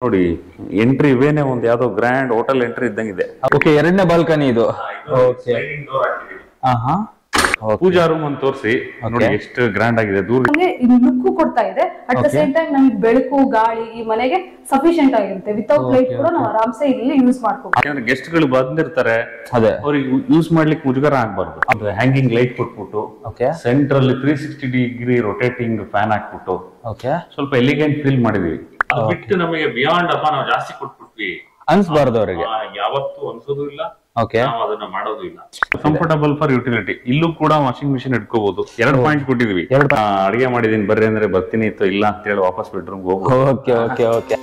ನೋಡಿ ಎಂಟ್ರಿ ಇವೇನೆ ಒಂದು ಯಾವ್ದೋ ಗ್ರ್ಯಾಂಡ್ ಹೋಟೆಲ್ ಎಂಟ್ರಿ ಇದ್ದಂಗಿದೆ. ಓಕೆ, ಎರಡನೇ ಬಾಲ್ಕನಿ ಇದು. ಓಕೆ, ಪೂಜಾ ರೂಮ್ ಅಂತ ತೋರಿಸಿ ನೋಡಿ ಎಷ್ಟು ಗ್ರ್ಯಾಂಡ್ ಆಗಿದೆ. ದೂರ ಲುಕ್ ಕೊಡ್ತಾ ಇದೆ. ಅಟ್ ದ ಸೇಮ್ ಟೈಮ್ ನಮಗೆ ಬೆಳಕು ಗಾಳಿ ಈ ಮನೆಗೆ ಸಫಿಶಿಯಂಟ್ ಆಗಿರುತ್ತೆ. ವಿತೌಟ್ ಲೈಟ್ ಕೂಡ ನಾವು ಆರಾಮ್ಸೆ ಇಲ್ಲಿ ಯೂಸ್ ಮಾಡ್ಕೋಬಹುದು. ಗೆಸ್ಟ್ ಗಳು ಬಂದಿರ್ತಾರೆ, ಅವ್ರಿಗೆ ಯೂಸ್ ಮಾಡ್ಲಿಕ್ಕೆ ಮುಜುಗರ ಆಗ್ಬಾರ್ದು. ಅದು ಹ್ಯಾಂಗಿಂಗ್ ಲೈಟ್ ಕೊಟ್ಬಿಟ್ಟು ಸೆಂಟ್ರಲ್ಲಿ 360 ಡಿಗ್ರಿ ರೊಟೇಟಿಂಗ್ ಫ್ಯಾನ್ ಹಾಕ್ಬಿಟ್ಟು ಸ್ವಲ್ಪ ಎಲಿಗೆಂಟ್ ಫೀಲ್ ಮಾಡಿದೀವಿ. ಅದು ಬಿಟ್ಟು ನಮಗೆ ಬಿಯಾಂಡ್ ಅಪ್ಪ ನಾವು ಜಾಸ್ತಿ ಕೊಟ್ಬಿಟ್ವಿ ಅನ್ಸ್ಬಾರ್ದು ಅವರಿಗೆ, ಯಾವತ್ತೂ ಅನ್ಸೋದು ಇಲ್ಲ. ನಾವು ಅದನ್ನ ಮಾಡೋದು ಇಲ್ಲ. Comfortable for utility. ಇಲ್ಲೂ ಕೂಡ ವಾಷಿಂಗ್ ಮಿಷಿನ್ ಇಟ್ಕೋಬಹುದು. 2 ಪಾಯಿಂಟ್ ಕೊಟ್ಟಿದ್ವಿ. ಅಡಿಗೆ ಮಾಡಿದೀನಿ ಬರ್ರಿ ಅಂದ್ರೆ ಬರ್ತೀನಿ ಇತ್ತು, ಇಲ್ಲ ಅಂತ ಹೇಳಿ ವಾಪಸ್ ಬೆಡ್ರೂಮ್ ಹೋಗ್ಬೋದು. Okay okay okay.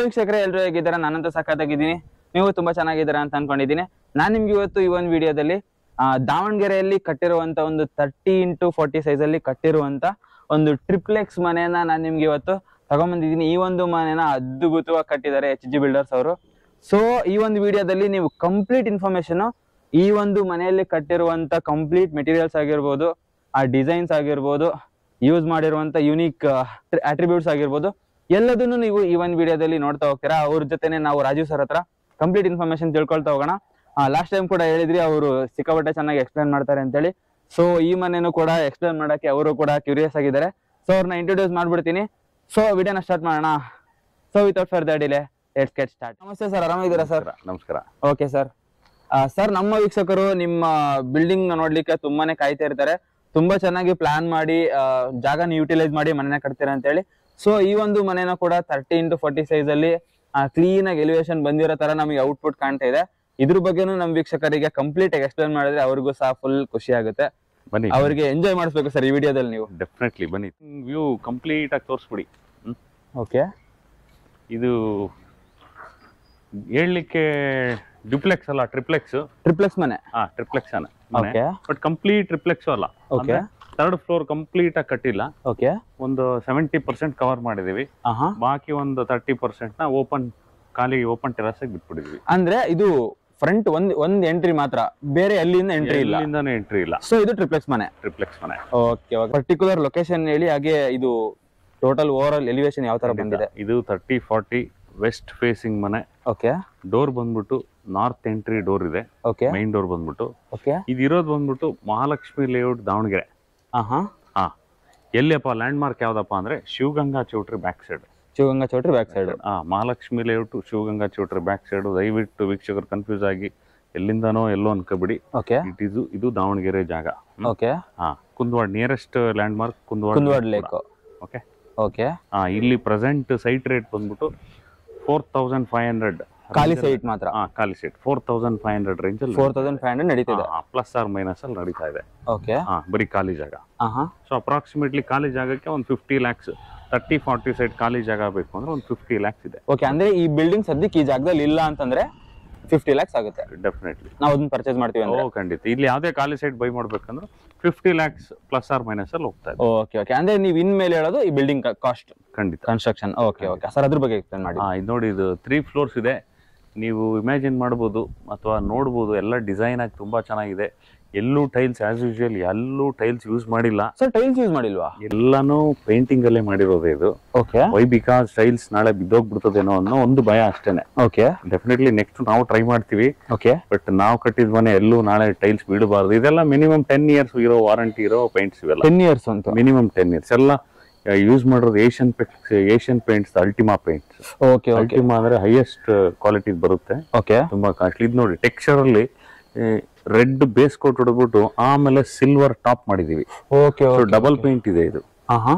ವೀಕ್ಷಕರೇ, ಎಲ್ಲರೂ ಹೇಗಿದ್ದಾರೆ? ನಾನಂತೂ ಸಖತ್ತಾಗಿದ್ದೀನಿ, ನೀವು ತುಂಬಾ ಚೆನ್ನಾಗಿದ್ದೀರಾ ಅಂತ ಅನ್ಕೊಂಡಿದ್ದೀನಿ. ನಾನು ನಿಮ್ಗೆ ಇವತ್ತು ಈ ಒಂದು ವಿಡಿಯೋದಲ್ಲಿ ದಾವಣಗೆರೆಯಲ್ಲಿ ಕಟ್ಟಿರುವಂತ ಒಂದು 30x40 ಸೈಜ್ ಅಲ್ಲಿ ಕಟ್ಟಿರುವಂತ ಒಂದು ಟ್ರಿಪ್ಲೆಕ್ಸ್ ಮನೆಯನ್ನ ನಾನು ನಿಮ್ಗೆ ಇವತ್ತು ತಗೊಂಡ್ಬಂದಿದ್ದೀನಿ. ಈ ಒಂದು ಮನೆನ ಅದ್ಭುತವಾಗಿ ಕಟ್ಟಿದ್ದಾರೆ HG ಬಿಲ್ಡರ್ಸ್ ಅವರು. ಸೊ ಈ ಒಂದು ವಿಡಿಯೋದಲ್ಲಿ ನೀವು ಕಂಪ್ಲೀಟ್ ಇನ್ಫಾರ್ಮೇಶನ್, ಈ ಒಂದು ಮನೆಯಲ್ಲಿ ಕಟ್ಟಿರುವಂತ ಕಂಪ್ಲೀಟ್ ಮೆಟೀರಿಯಲ್ಸ್ ಆಗಿರ್ಬೋದು, ಆ ಡಿಸೈನ್ಸ್ ಆಗಿರ್ಬೋದು, ಯೂಸ್ ಮಾಡಿರುವಂತ ಯುನೀಕ್ ಅಟ್ರಿಬ್ಯೂಟ್ಸ್ ಆಗಿರ್ಬೋದು, ಎಲ್ಲದನ್ನು ನೀವು ಈ ಒಂದು ವಿಡಿಯೋದಲ್ಲಿ ನೋಡ್ತಾ ಹೋಗ್ತೀರಾ. ಅವ್ರ ಜೊತೆನೆ ನಾವು ರಾಜೀವ್ ಸರ್ ಹತ್ರ ಕಂಪ್ಲೀಟ್ ಇನ್ಫಾರ್ಮೇಶನ್ ತಿಳ್ಕೊಳ್ತಾ ಹೋಗೋಣ. ಲಾಸ್ಟ್ ಟೈಮ್ ಕೂಡ ಹೇಳಿದ್ರಿ ಅವರು ಸಿಕ್ಕಾಪಟ್ಟೆ ಚೆನ್ನಾಗಿ ಎಕ್ಸ್ಪ್ಲೈನ್ ಮಾಡ್ತಾರೆ ಅಂತೇಳಿ. ಸೊ ಈ ಮನೆನೂ ಕೂಡ ಎಕ್ಸ್ಪ್ಲೈನ್ ಮಾಡಕ್ಕೆ ಅವರು ಕೂಡ ಕ್ಯೂರಿಯಸ್ ಆಗಿದ್ದಾರೆ. ಸೊ ಅವ್ರನ್ನ ಇಂಟ್ರೊಡ್ಯೂಸ್ ಮಾಡ್ಬಿಡ್ತೀನಿ. ಸೊ ವಿಡಿಯೋನ ಸ್ಟಾರ್ಟ್ ಮಾಡೋಣ. So without further delay let's get start. ನಮಸ್ತೆ ಸರ್, ಆರಾಮಿದ್ದೀರಾ ಸರ್? ನಮಸ್ಕಾರ. Okay sir. ಸರ್, ನಮ್ಮ ವೀಕ್ಷಕರು ನಿಮ್ಮ ಬಿಲ್ಡಿಂಗ್ ನೋಡ್ಲಿಕ್ಕೆ ತುಂಬಾನೇ ಕಾಯ್ತಾ ಇರ್ತಾರೆ. ತುಂಬಾ ಚೆನ್ನಾಗಿ ಪ್ಲಾನ್ ಮಾಡಿ ಜಾಗನ ಯುಟಿಲೈಸ್ ಮಾಡಿ ಮನೆನ ಕಟ್ತೀರಾ ಅಂತ ಹೇಳಿ. ಸೊ ಈ ಒಂದು ಮನೆನ ಕೂಡ 30x40 ಸೈಜ್ ಅಲ್ಲಿ ಕ್ಲೀನ್ ಆಗಿ ಎಲಿವೇಶನ್ ಬಂದಿರೋ ತರ ನಮಗೆ ಔಟ್ಪುಟ್ ಕಾಣ್ತಾ ಇದೆ. ಇದ್ರ ಬಗ್ಗೆನೂ ನಮ್ ವೀಕ್ಷಕರಿಗೆ ಕಂಪ್ಲೀಟ್ ಆಗಿ ಎಕ್ಸ್ಪ್ಲೇನ್ ಮಾಡಿದ್ರೆ ಅವ್ರಿಗೂ ಸಹ ಫುಲ್ ಖುಷಿ ಆಗುತ್ತೆ. ಬನ್ನಿ, ಅವರಿಗೆ ಎಂಜಾಯ್ ಮಾಡಿಸ್ಬೇಕು ಸರ್ ಈ ವಿಡಿಯೋದಲ್ಲಿ ನೀವು. ಡೆಫಿನೆಟ್ಲಿ ಬನ್ನಿ, ವ್ಯೂ ಕಂಪ್ಲೀಟ್ ಆಗಿ ತೋರಿಸ್ಬಿಡಿ. ಓಕೆ, ಇದು ಹೇಳಲಿಕ್ಕೆ ಡ್ಯುಪ್ಲೆಕ್ಸ್ ಅಲ್ಲ, ಟ್ರಿಪ್ಲೆಕ್ಸ್ ಮನೆ. ಟ್ರಿಪ್ಲೆಕ್ಸ್ ಬಟ್ ಕಂಪ್ಲೀಟ್ ಟ್ರಿಪ್ಲೆಕ್ಸ್ ಅಲ್ಲ. ಓಕೆ, 3rd ಫ್ಲೋರ್ ಕಂಪ್ಲೀಟ್ ಆಗಿ ಕಟ್ಟಿಲ್ಲ. ಓಕೆ, ಒಂದು 70% ಕವರ್ ಮಾಡಿದೀವಿ. ಬಾಕಿ ಒಂದು 30% ನ ಓಪನ್ ಟೆರಸ್ ಆಗಿ ಬಿಟ್ಬಿಟ್ಟಿದ್ವಿ. ಅಂದ್ರೆ ಇದು ಫ್ರಂಟ್ ಒಂದ್ ಎಂಟ್ರಿ ಮಾತ್ರ, ಬೇರೆ ಎಲ್ಲಿಂದ ಎಂಟ್ರಿ ಇಲ್ಲ. ಎಂಟ್ರಿ ಇಲ್ಲ. ಸೊ ಇದು ಟ್ರಿಪ್ಲೆಕ್ಸ್ ಮನೆ. ಓಕೆ, ಪರ್ಟಿಕ್ಯುಲರ್ ಲೊಕೇಶನ್ ಹೇಳಿ, ಹಾಗೆ ಇದು ಟೋಟಲ್ ಓವರ್ ಆಲ್ ಎಲಿವೇಶನ್ ಯಾವ ತರ ಬಂದಿದೆ? ಇದು 30x40 ವೆಸ್ಟ್ ಫೇಸಿಂಗ್ ಮನೆ. ಓಕೆ, ಡೋರ್ ಬಂದ್ಬಿಟ್ಟು ನಾರ್ತ್ ಎಂಟ್ರಿ ಡೋರ್ ಇದೆ. ಓಕೆ, ಮೈನ್ ಡೋರ್ ಬಂದ್ಬಿಟ್ಟು. ಓಕೆ, ಇದು ಇರೋದು ಬಂದ್ಬಿಟ್ಟು ಮಹಾಲಕ್ಷ್ಮಿ ಲೇಔಟ್ ದಾವಣಗೆರೆ. ಎಲ್ಲಿಯಪ್ಪ ಲ್ಯಾಂಡ್ ಮಾರ್ಕ್ ಯಾವ್ದಪ್ಪ ಅಂದ್ರೆ Shivaganga Choultry back side. Mahalakshmi layout Shivaganga Choultry back side. ದಯವಿಟ್ಟು ವೀಕ್ಷಕರು ಕನ್ಫ್ಯೂಸ್ ಆಗಿ ಎಲ್ಲಿಂದನೋ ಎಲ್ಲೋ ಅನ್ಕೋಬಿಡಿ. ಇದು ದಾವಣಗೆರೆ ಜಾಗ. Kundawada nearest land mark Kundawada lake. Okay, ಇಲ್ಲಿ ಪ್ರೆಸೆಂಟ್ ಸೈಟ್ ರೇಟ್ ಬಂದ್ಬಿಟ್ಟು 4500. ಖಾಲಿ ಸೈಟ್ ಮಾತ್ರ? ಖಾಲಿ ಸೈಟ್ 4500 ರೇಂಜ್ ಅಲ್ಲಿ 4500 ನಡೀತಿದೆ, ಪ್ಲಸ್ ಆರ್ ಮೈನಸ್ ಅಲ್ಲಿ ನಡೀತಾ ಇದೆ. ಓಕೆ, ಬರೀ ಖಾಲಿ ಜಾಗ. ಸೊ ಅಪ್ರಾಕ್ಸಿಮೇಟ್ಲಿ ಖಾಲಿ ಜಾಗಕ್ಕೆ ಒಂದು 50 lakhs. 30-40 ಸೈಟ್ ಖಾಲಿ ಜಾಗ ಬೇಕು ಅಂದ್ರೆ ಒಂದು 50 lakhs ಇದೆ. ಓಕೆ, ಅಂದ್ರೆ ಈ ಬಿಲ್ಡಿಂಗ್ ಸದ್ಯಕ್ಕೆ ಈ ಜಾಗದಲ್ಲಿ ಇಲ್ಲ ಅಂತಂದ್ರೆ 50 lakhs ಆಗುತ್ತೆ. ಡೆಫಿನೆಟ್ಲಿ ನಾವು ಅದನ್ನ ಪರ್ಚೇಸ್ ಮಾಡ್ತೀವಿ ಅಂದ್ರೆ. ಖಂಡಿತ. ಇಲ್ಲಿ ಯಾವ್ದೇ ಖಾಲಿ ಸೈಟ್ ಬೈ ಮಾಡ್ಬೇಕಂದ್ರೆ 50 lakhs ಪ್ಲಸ್ ಆರ್ ಮೈನಸ್ ಅಲ್ಲಿ ಹೋಗ್ತಾ ಇದೆ. ಓಕೆ ಓಕೆ, ಅಂದ್ರೆ ನೀವು ಇನ್ ಮೇಲೆ ಹೇಳೋದು ಈ ಬಿಲ್ಡಿಂಗ್ ಕಾಸ್ಟ್, ಖಂಡಿತ ಕನ್ಸ್ಟ್ರಕ್ಷನ್. ಓಕೆ ಓಕೆ ಸರ್, ಅದ್ರ ಬಗ್ಗೆ ಎಕ್ಸ್ಪ್ಲೇನ್ ಮಾಡಿ. ಇದು ನೋಡಿ, ಇದು 3 floors ಇದೆ. ನೀವು ಇಮ್ಯಾಜಿನ್ ಮಾಡ್ಬೋದು ಅಥವಾ ನೋಡ್ಬೋದು, ಎಲ್ಲ ಡಿಸೈನ್ ಆಗಿ ತುಂಬಾ ಚೆನ್ನಾಗಿದೆ. ಎಲ್ಲೂ ಟೈಲ್ಸ್ ಆಸ್ ಯೂಶುವಲ್ ಎಲ್ಲೂ ಟೈಲ್ಸ್ ಯೂಸ್ ಮಾಡಿಲ್ಲ. ಸರ್, ಟೈಲ್ಸ್ ಯೂಸ್ ಮಾಡಿಲ್ವಾ? ಎಲ್ಲಾನು ಪೇಂಟಿಂಗ್ ಅಲ್ಲೇ ಮಾಡಿರೋದು ಇದು. ಓಕೆ, ವೈ ಬಿಕಾಸ್ ಟೈಲ್ಸ್ ನಾಳೆ ಬಿದ್ದೋಗ್ಬಿಡ್ತದೇನೋ ಅನ್ನೋ ಒಂದು ಭಯ ಅಷ್ಟೇನೆ. ಓಕೆ, ಡೆಫಿನೆಟ್ಲಿ ನೆಕ್ಸ್ಟ್ ನಾವು ಟ್ರೈ ಮಾಡ್ತೀವಿ. ಓಕೆ, ಬಟ್ ನಾವು ಕಟ್ಟಿದ ಮನೆ ಎಲ್ಲೂ ನಾಳೆ ಟೈಲ್ಸ್ ಬೀಳಬಾರ್ದು. ಇದೆಲ್ಲ ಮಿನಿಮಮ್ 10 years ಇರೋ ವಾರಂಟಿ ಇರೋ ಪೇಂಟ್ಸ್ ಇವೆಲ್ಲ. 10 years ಅಂತ ಮಿನಿಮಮ್ 10 years. ಎಲ್ಲ ಯೂಸ್ ಮಾಡಿರೋದು Asian Paints, Ultima paints. Okay, Ultima ಅಂದ್ರೆ ಹೈಯೆಸ್ಟ್ ಕ್ವಾಲಿಟಿ ಬರುತ್ತೆ. ಓಕೆ, ತುಂಬಾ ಕಾಸ್ಟ್ಲಿ. ಇದು ನೋಡಿ, ಟೆಕ್ಸ್ಚರ್ ಅಲ್ಲಿ ರೆಡ್ ಬೇಸ್ ಕೋಟ್ ಹೊಡೆದ್ಬಿಟ್ಟು ಆಮೇಲೆ ಸಿಲ್ವರ್ ಟಾಪ್ ಮಾಡಿದೀವಿ. ಓಕೆ, ಡಬಲ್ ಪೇಂಟ್ ಇದೆ ಇದು.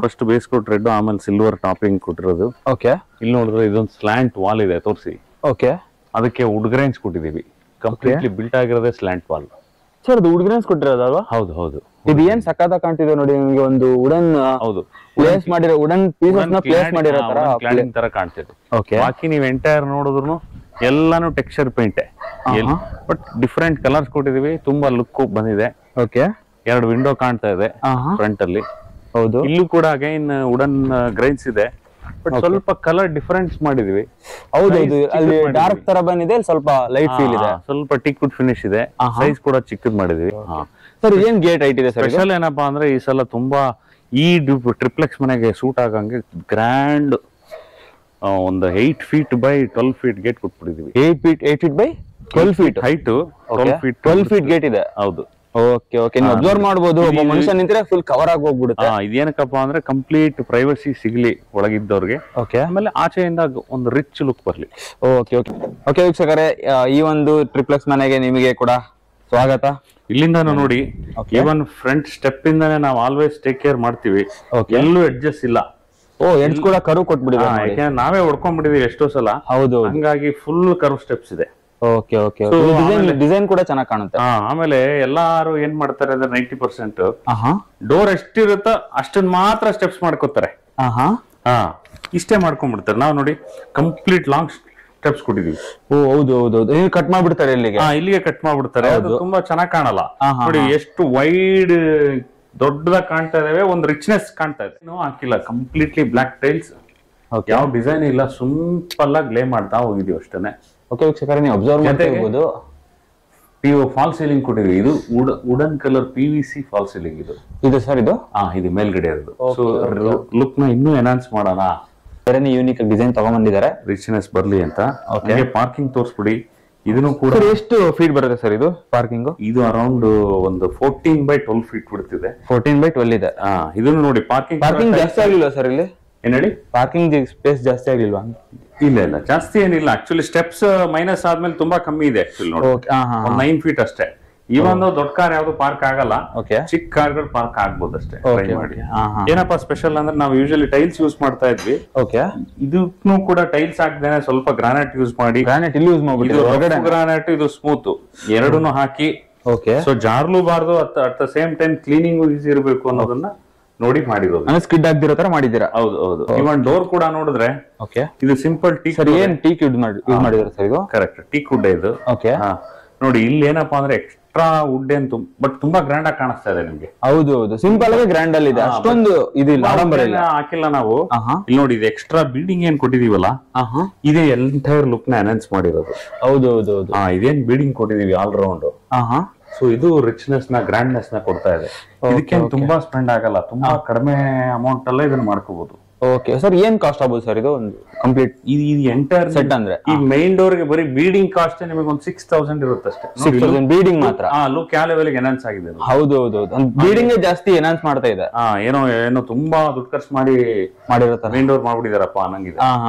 ಫಸ್ಟ್ ಬೇಸ್ ಕೋಟ್ ರೆಡ್, ಆಮೇಲೆ ಸಿಲ್ವರ್ ಟಾಪಿಂಗ್ ಕೊಟ್ಟಿರೋದು. ಓಕೆ, ಇಲ್ಲಿ ನೋಡಿದ್ರೆ ಇದೊಂದು ಸ್ಲ್ಯಾಂಟ್ ವಾಲ್ ಇದೆ, ತೋರಿಸಿ. ಓಕೆ, ಅದಕ್ಕೆ ವುಡ್ ಗ್ರೈನ್ಸ್ ಕೊಟ್ಟಿದೀವಿ. ಕಂಪ್ಲೀಟ್ಲಿ ಬಿಲ್ಟ್ ಆಗಿರೋದೇ ಸ್ಲ್ಯಾಂಟ್ ವಾಲ್. ಸರ್, ಅದು ವುಡ್ ಗ್ರೈನ್ಸ್ ಕೊಟ್ಟಿರೋದಲ್ವಾ? ಹೌದು ಹೌದು. ಇದು ಏನ್ ಸಖತ್ ಕಾಣ್ತಿದೆ ನೋಡಿ ನಿಮ್ಗೆ, ಒಂದು ವುಡನ್ ಹೌದು ಪ್ಲೇಸ್ ಮಾಡಿರೋ ವುಡನ್ ಪೀಸಸ್ ನ ಪ್ಲೇಸ್ ಮಾಡಿರೋ ತರ ಕ್ಲಾಡಿಂಗ್ ತರ ಕಾಣ್ತಿದೆ. ಓಕೆ, ಬಾಕಿ ನೀವು ಎಂಟೈರ್ ನೋಡಿದ್ರು ಎಲ್ಲಾನು texture paint, but different colours ಕೊಟ್ಟಿದೀವಿ, ತುಂಬಾ ಲುಕ್ ಬಂದಿದೆ. ಓಕೆ, 2 ವಿಂಡೋ ಕಾಣ್ತಾ ಇದೆ ಫ್ರಂಟ್ ಅಲ್ಲಿ. ಹೌದು, ಇಲ್ಲೂ ಕೂಡ ಅಗೈನ್ ವುಡನ್ ಗ್ರೈನ್ಸ್ ಇದೆ, ಬಟ್ ಸ್ವಲ್ಪ ಕಲರ್ ಡಿಫರೆನ್ಸ್ ಮಾಡಿದೀವಿ. ಹೌದೌದು, ಅಲ್ಲಿ ಡಾರ್ಕ್ ತರ ಬಂದಿದೆ, ಸ್ವಲ್ಪ ಲೈಟ್ ಫೀಲ್ ಇದೆ, ಸ್ವಲ್ಪ ಟೀಕ್ವುಡ್ ಫಿನಿಶ್ ಇದೆ, ಸೈಜ್ ಕೂಡ ಚಿಕ್ಕದ್ ಮಾಡಿದೀವಿ. ಸರ್ ಏನ್ ಗೇಟ್ ಹೈಟ್ ಇದೆ ಸರ್? ಸ್ಪೆಷಲ್ ಏನಪ್ಪಾ ಅಂದ್ರೆ ಈ ಸಲ ತುಂಬಾ ಈ ಟ್ರಿಪ್ಲೆಕ್ಸ್ ಮನೆಗೆ ಸೂಟ್ ಆಗಂಗೆ ಗ್ರ್ಯಾಂಡ್ ಒಂದು 8 feet by 12 feet ಗೇಟ್ ಕೊಟ್ಬಿಟ್ಟಿದೀವಿ. 8 feet by 12 feet height, 12 feet gate ಇದೆ. ಹೌದು. ಓಕೆ ಓಕೆ, ನೀವು ಅಬ್ಸರ್ವ್ ಮಾಡಬಹುದು, ಒಬ್ಬ ಮನುಷ್ಯ ನಿಂತ್ರೆ ಫುಲ್ ಕವರ್ ಆಗಿ ಹೋಗ್ಬಿಡುತ್ತೆ. ಇದೇನಕ್ಕಪ್ಪ ಅಂದ್ರೆ ಕಂಪ್ಲೀಟ್ ಪ್ರೈವಸಿ ಸಿಗ್ಲಿ ಒಳಗಿದ್ದವ್ರಿಗೆ, ಓಕೆ, ಆಮೇಲೆ ಆಚೆಯಿಂದ ಒಂದು ರಿಚ್ ಲುಕ್ ಬರ್ಲಿ. ಓಕೆ ಓಕೆ ಓಕೆ ವೀಕ್ಷಕರೇ, ಈ ಒಂದು ಟ್ರಿಪ್ಲೆಕ್ಸ್ ಮನೆಗೆ ನಿಮಗೆ ಕೂಡ ಸ್ವಾಗತ. ಇಲ್ಲಿಂದಾನು ನೋಡಿ, ಇವನ್ ಫ್ರಂಟ್ ಸ್ಟೆಪ್ ಇಂದಾನೆ ನಾವು ಆಲ್ವೇಸ್ ಟೇಕ್ ಕೇರ್ ಮಾಡ್ತೀವಿ, ಎಲ್ಲೂ ಅಡ್ಜಸ್ಟ್ ಇಲ್ಲ. ಎಂಡ್ಸ್ ಕೂಡ ಕರು ಕೊಟ್ಬಿಡಿದೆ, ಯಾಕಂದ್ರೆ ನಾವೇ ಹೊಡ್ಕೊಂಡ್ಬಿಟ್ಟಿದೀವಿ ಎಷ್ಟೋ ಸಲ. ಹೌದು, ಹಂಗಾಗಿ ಫುಲ್ ಕರ್ವ್ ಸ್ಟೆಪ್ಸ್ ಇದೆ. ಓಕೆ ಓಕೆ, ಡಿಸೈನ್ ಕೂಡ ಚೆನ್ನಾಗಿ ಕಾಣುತ್ತೆ. ಆಮೇಲೆ ಎಲ್ಲಾರು ಏನ್ ಮಾಡ್ತಾರೆ ಅಂದ್ರೆ 90% ಡೋರ್ ಎಷ್ಟಿರುತ್ತೋ ಅಷ್ಟನ್ನ ಮಾತ್ರ ಸ್ಟೆಪ್ಸ್ ಮಾಡ್ಕೋತಾರೆ. ಇಷ್ಟೇ ಮಾಡ್ಕೊಂಡ್ಬಿಡ್ತಾರೆ. ನಾವು ನೋಡಿ ಕಂಪ್ಲೀಟ್ ಲಾಂಗ್ ಸ್ಟೆಪ್ಸ್ ಕೊಟ್ಟಿದೀವಿ. ಹೌದು ಹೌದು ಹೌದು, ಕಟ್ ಮಾಡ್ಬಿಡ್ತಾರೆ ಇಲ್ಲಿಗೆ ಕಟ್ ಮಾಡ್ಬಿಡ್ತಾರೆ. ಅದು ತುಂಬಾ ಚೆನ್ನಾಗಿ ಕಾಣಲ್ಲ. ನೋಡಿ ಎಷ್ಟು ವೈಡ್ ದೊಡ್ಡದಾಗಿ ಕಾಣ್ತಾ ಇದಾವೆ, ಒಂದು ರಿಚ್ನೆಸ್ ಕಾಣ್ತಾ ಇದೆ. ಇನ್ನೂ ಹಾಕಿಲ್ಲ, ಕಂಪ್ಲೀಟ್ಲಿ ಬ್ಲಾಕ್ ಟೈಲ್ಸ್, ಯಾವ ಡಿಸೈನ್ ಇಲ್ಲ, ಸಿಂಪಲ್ ಆಗಿ ಲೇ ಮಾಡ್ತಾ ಹೋಗಿದೀವಿ ಅಷ್ಟೇನೆ. ಓಕೆ ವೀಕ್ಷಕರೇ, ನೀವು ಅಬ್ಸರ್ವ್ ಮಾಡ್ತಿರ್ಬೋದು, ಫಾಲ್ ಸೀಲಿಂಗ್ ಕೊಟ್ಟಿದ್ವಿ. ಇದು wooden colour PVC fall ceiling ಇದು ಸರ್. ಇದು ಇದು ಮೇಲ್ಗಡೆ ಇರೋದು. ಸೊ ಲುಕ್ ನ ಇನ್ನೂ ಎನ್ಹಾನ್ಸ್ ಮಾಡೋಣ, ಬೇರೆ ಯೂನಿಕ್ ಡಿಸೈನ್ ತಗೊಂಡ್ಬಂದಿದ್ದಾರೆ, ರಿಚ್ನೆಸ್ ಬರ್ಲಿ ಅಂತ. ಪಾರ್ಕಿಂಗ್ ತೋರಿಸ್ಬಿಡಿ. ಇದನ್ನು ಕೂಡ ಎಷ್ಟು ಫೀಟ್ ಬರುತ್ತೆ ಸರ್ ಇದು ಪಾರ್ಕಿಂಗ್? ಇದು ಅರೌಂಡ್ ಒಂದು 14 by 12 feet ಬಿಡ್ತಿದೆ. 14 by 12 ಇದೆ. ಇದನ್ನು ನೋಡಿ, ಪಾರ್ಕಿಂಗ್ ಜಾಸ್ತಿ ಆಗ್ಲಿಲ್ಲ ಸರ್ ಇಲ್ಲಿ? ಏನ್ ಹೇಳಿ? ಪಾರ್ಕಿಂಗ್ ಸ್ಪೇಸ್ ಜಾಸ್ತಿ ಆಗ್ಲಿಲ್ವಾ? ಇಲ್ಲ ಜಾಸ್ತಿ ಏನಿಲ್ಲ. ಆಕ್ಚುಲಿ ಸ್ಟೆಪ್ಸ್ ಮೈನಸ್ ಆದ್ಮೇಲೆ ತುಂಬಾ ಕಮ್ಮಿ ಇದೆ. ಆಕ್ಚುಲಿ ನೋಡಿ, 9 feet ಅಷ್ಟೇ. ಇವನ್ ದೊಡ್ಡ ಕಾರ್ ಯಾವ್ದು ಪಾರ್ಕ್ ಆಗಲ್ಲ, ಚಿಕ್ಕ ಕಾರ್ಗಳು ಪಾರ್ಕ್ ಆಗ್ಬೋದು ಅಷ್ಟೇ. ಏನಪ್ಪಾ ಸ್ಪೆಷಲ್ ಅಂದ್ರೆ ನಾವು ಯೂಶಲಿ ಟೈಲ್ಸ್ ಯೂಸ್ ಮಾಡ್ತಾ ಇದ್ವಿ. ಇದಕ್ಕೂ ಕೂಡ ಟೈಲ್ಸ್ ಹಾಕ್ದೇನೆ ಸ್ವಲ್ಪ ಗ್ರಾನೈಟ್ ಯೂಸ್ ಮಾಡಿ, ಗ್ರಾನೈಟ್ ಇದು ಸ್ಮೂತ್ ಎರಡನ್ನು ಹಾಕಿ, ಸೊ ಜಾರ್ಲೂಬಾರ್ದು, at the same time cleaning easy ಇರಬೇಕು ಅನ್ನೋದನ್ನ ನೋಡಿ ಮಾಡಿರೋದು. ಸ್ಕಿಡ್ ಆಗ್ದಿರೋ ತರ ಮಾಡಿದ್ದೀರಾ? ಹೌದು ಹೌದು. ಇವನ್ ಡೋರ್ ಕೂಡ ನೋಡಿದ್ರೆ ಇದು ಸಿಂಪಲ್ ಟೀಕ್. ಏನ್ ಟೀಕ್ ಯೂಸ್ ಮಾಡಿದ್ರೆ ಸರ್ ಇದು? ಕರೆಕ್ಟ್, ಟೀಕ್ ವುಡ್ ಇದು. ನೋಡಿ ಇಲ್ಲಿ ಏನಪ್ಪಾ ಅಂದ್ರೆ ಎಕ್ಸ್ಟ್ರಾ ವುಡ್ ಏನು, ಬಟ್ ತುಂಬಾ ಗ್ರ್ಯಾಂಡ್ ಆಗಿ ಕಾಣಿಸ್ತಾ ಇದೆ ನಿಮ್ಗೆ. ಹೌದು ಹೌದು, ಸಿಂಪಲ್ ಆಗಿ ಗ್ರ್ಯಾಂಡ್ ಅಲ್ಲಿ ಇದೆ, ಅಷ್ಟೊಂದು ಇದಿಲ್ಲ, ಆಡಂಬರ ಇಲ್ಲ ಹಾಕಿಲ್ಲ ನಾವು. ಇಲ್ಲಿ ನೋಡಿ, ಇದು ಎಕ್ಸ್ಟ್ರಾ ಬೀಡಿಂಗ್ ಏನ್ ಕೊಟ್ಟಿದೀವಲ್ಲ, ಇದೇ ಎಂಟೈರ್ ಲುಕ್ ನ ಎನ್ಹಾನ್ಸ್ ಮಾಡಿರೋದು. ಹೌದು ಹೌದು ಹೌದು, ಇದೇನ್ ಬೀಡಿಂಗ್ ಕೊಟ್ಟಿದೀವಿ ಆಲ್ ರೌಂಡ್. ಸೊ ಇದು ರಿಚ್ನೆಸ್ ನ, ಗ್ರ್ಯಾಂಡ್ನೆಸ್ ನ ಕೊಡ್ತಾ ಇದೆ. ಇದಕ್ಕೆ ತುಂಬಾ ಸ್ಪೆಂಡ್ ಆಗಲ್ಲ, ತುಂಬಾ ಕಡಿಮೆ ಅಮೌಂಟ್ ಅಲ್ಲೇ ಇದನ್ನ ಮಾಡ್ಕೋಬಹುದು. ಓಕೆ ಸರ್, ಏನ್ ಕಾಸ್ಟ್ ಆಗ್ಬೋದು ಸರ್ ಇದು ಒಂದು ಕಂಪ್ಲೀಟ್ ಇದು ಎಂಟೈರ್ ಸೆಟ್ ಅಂದ್ರೆ? ಈ ಮೈನ್ ಡೋರ್ ಗೆ ಬರೀ ಬೀಡಿಂಗ್ ಕಾಸ್ಟ್ ನಿಮಗೆ ಒಂದು 6000 ಇರುತ್ತೆ ಅಷ್ಟೇ. 6000 ಬೀಡಿಂಗ್ ಮಾತ್ರ? ಲುಕ್ ಯಾವ ಲೆವೆಲ್ ಎನ್ಹಾನ್ಸ್ ಆಗಿದೆ. ಹೌದು ಹೌದು, ಬೀಡಿಂಗ್ ಜಾಸ್ತಿ ಎನ್ಹಾನ್ಸ್ ಮಾಡ್ತಾ ಇದೆ. ಏನೋ ತುಂಬಾ ದುಡ್ಡು ಖರ್ಚು ಮಾಡಿರುತ್ತೆ, ಮೈನ್ ಡೋರ್ ಮಾಡ್ಬಿಟ್ಟಿದಾರಪ್ಪ ಅನ್ನಂಗಿದೆ.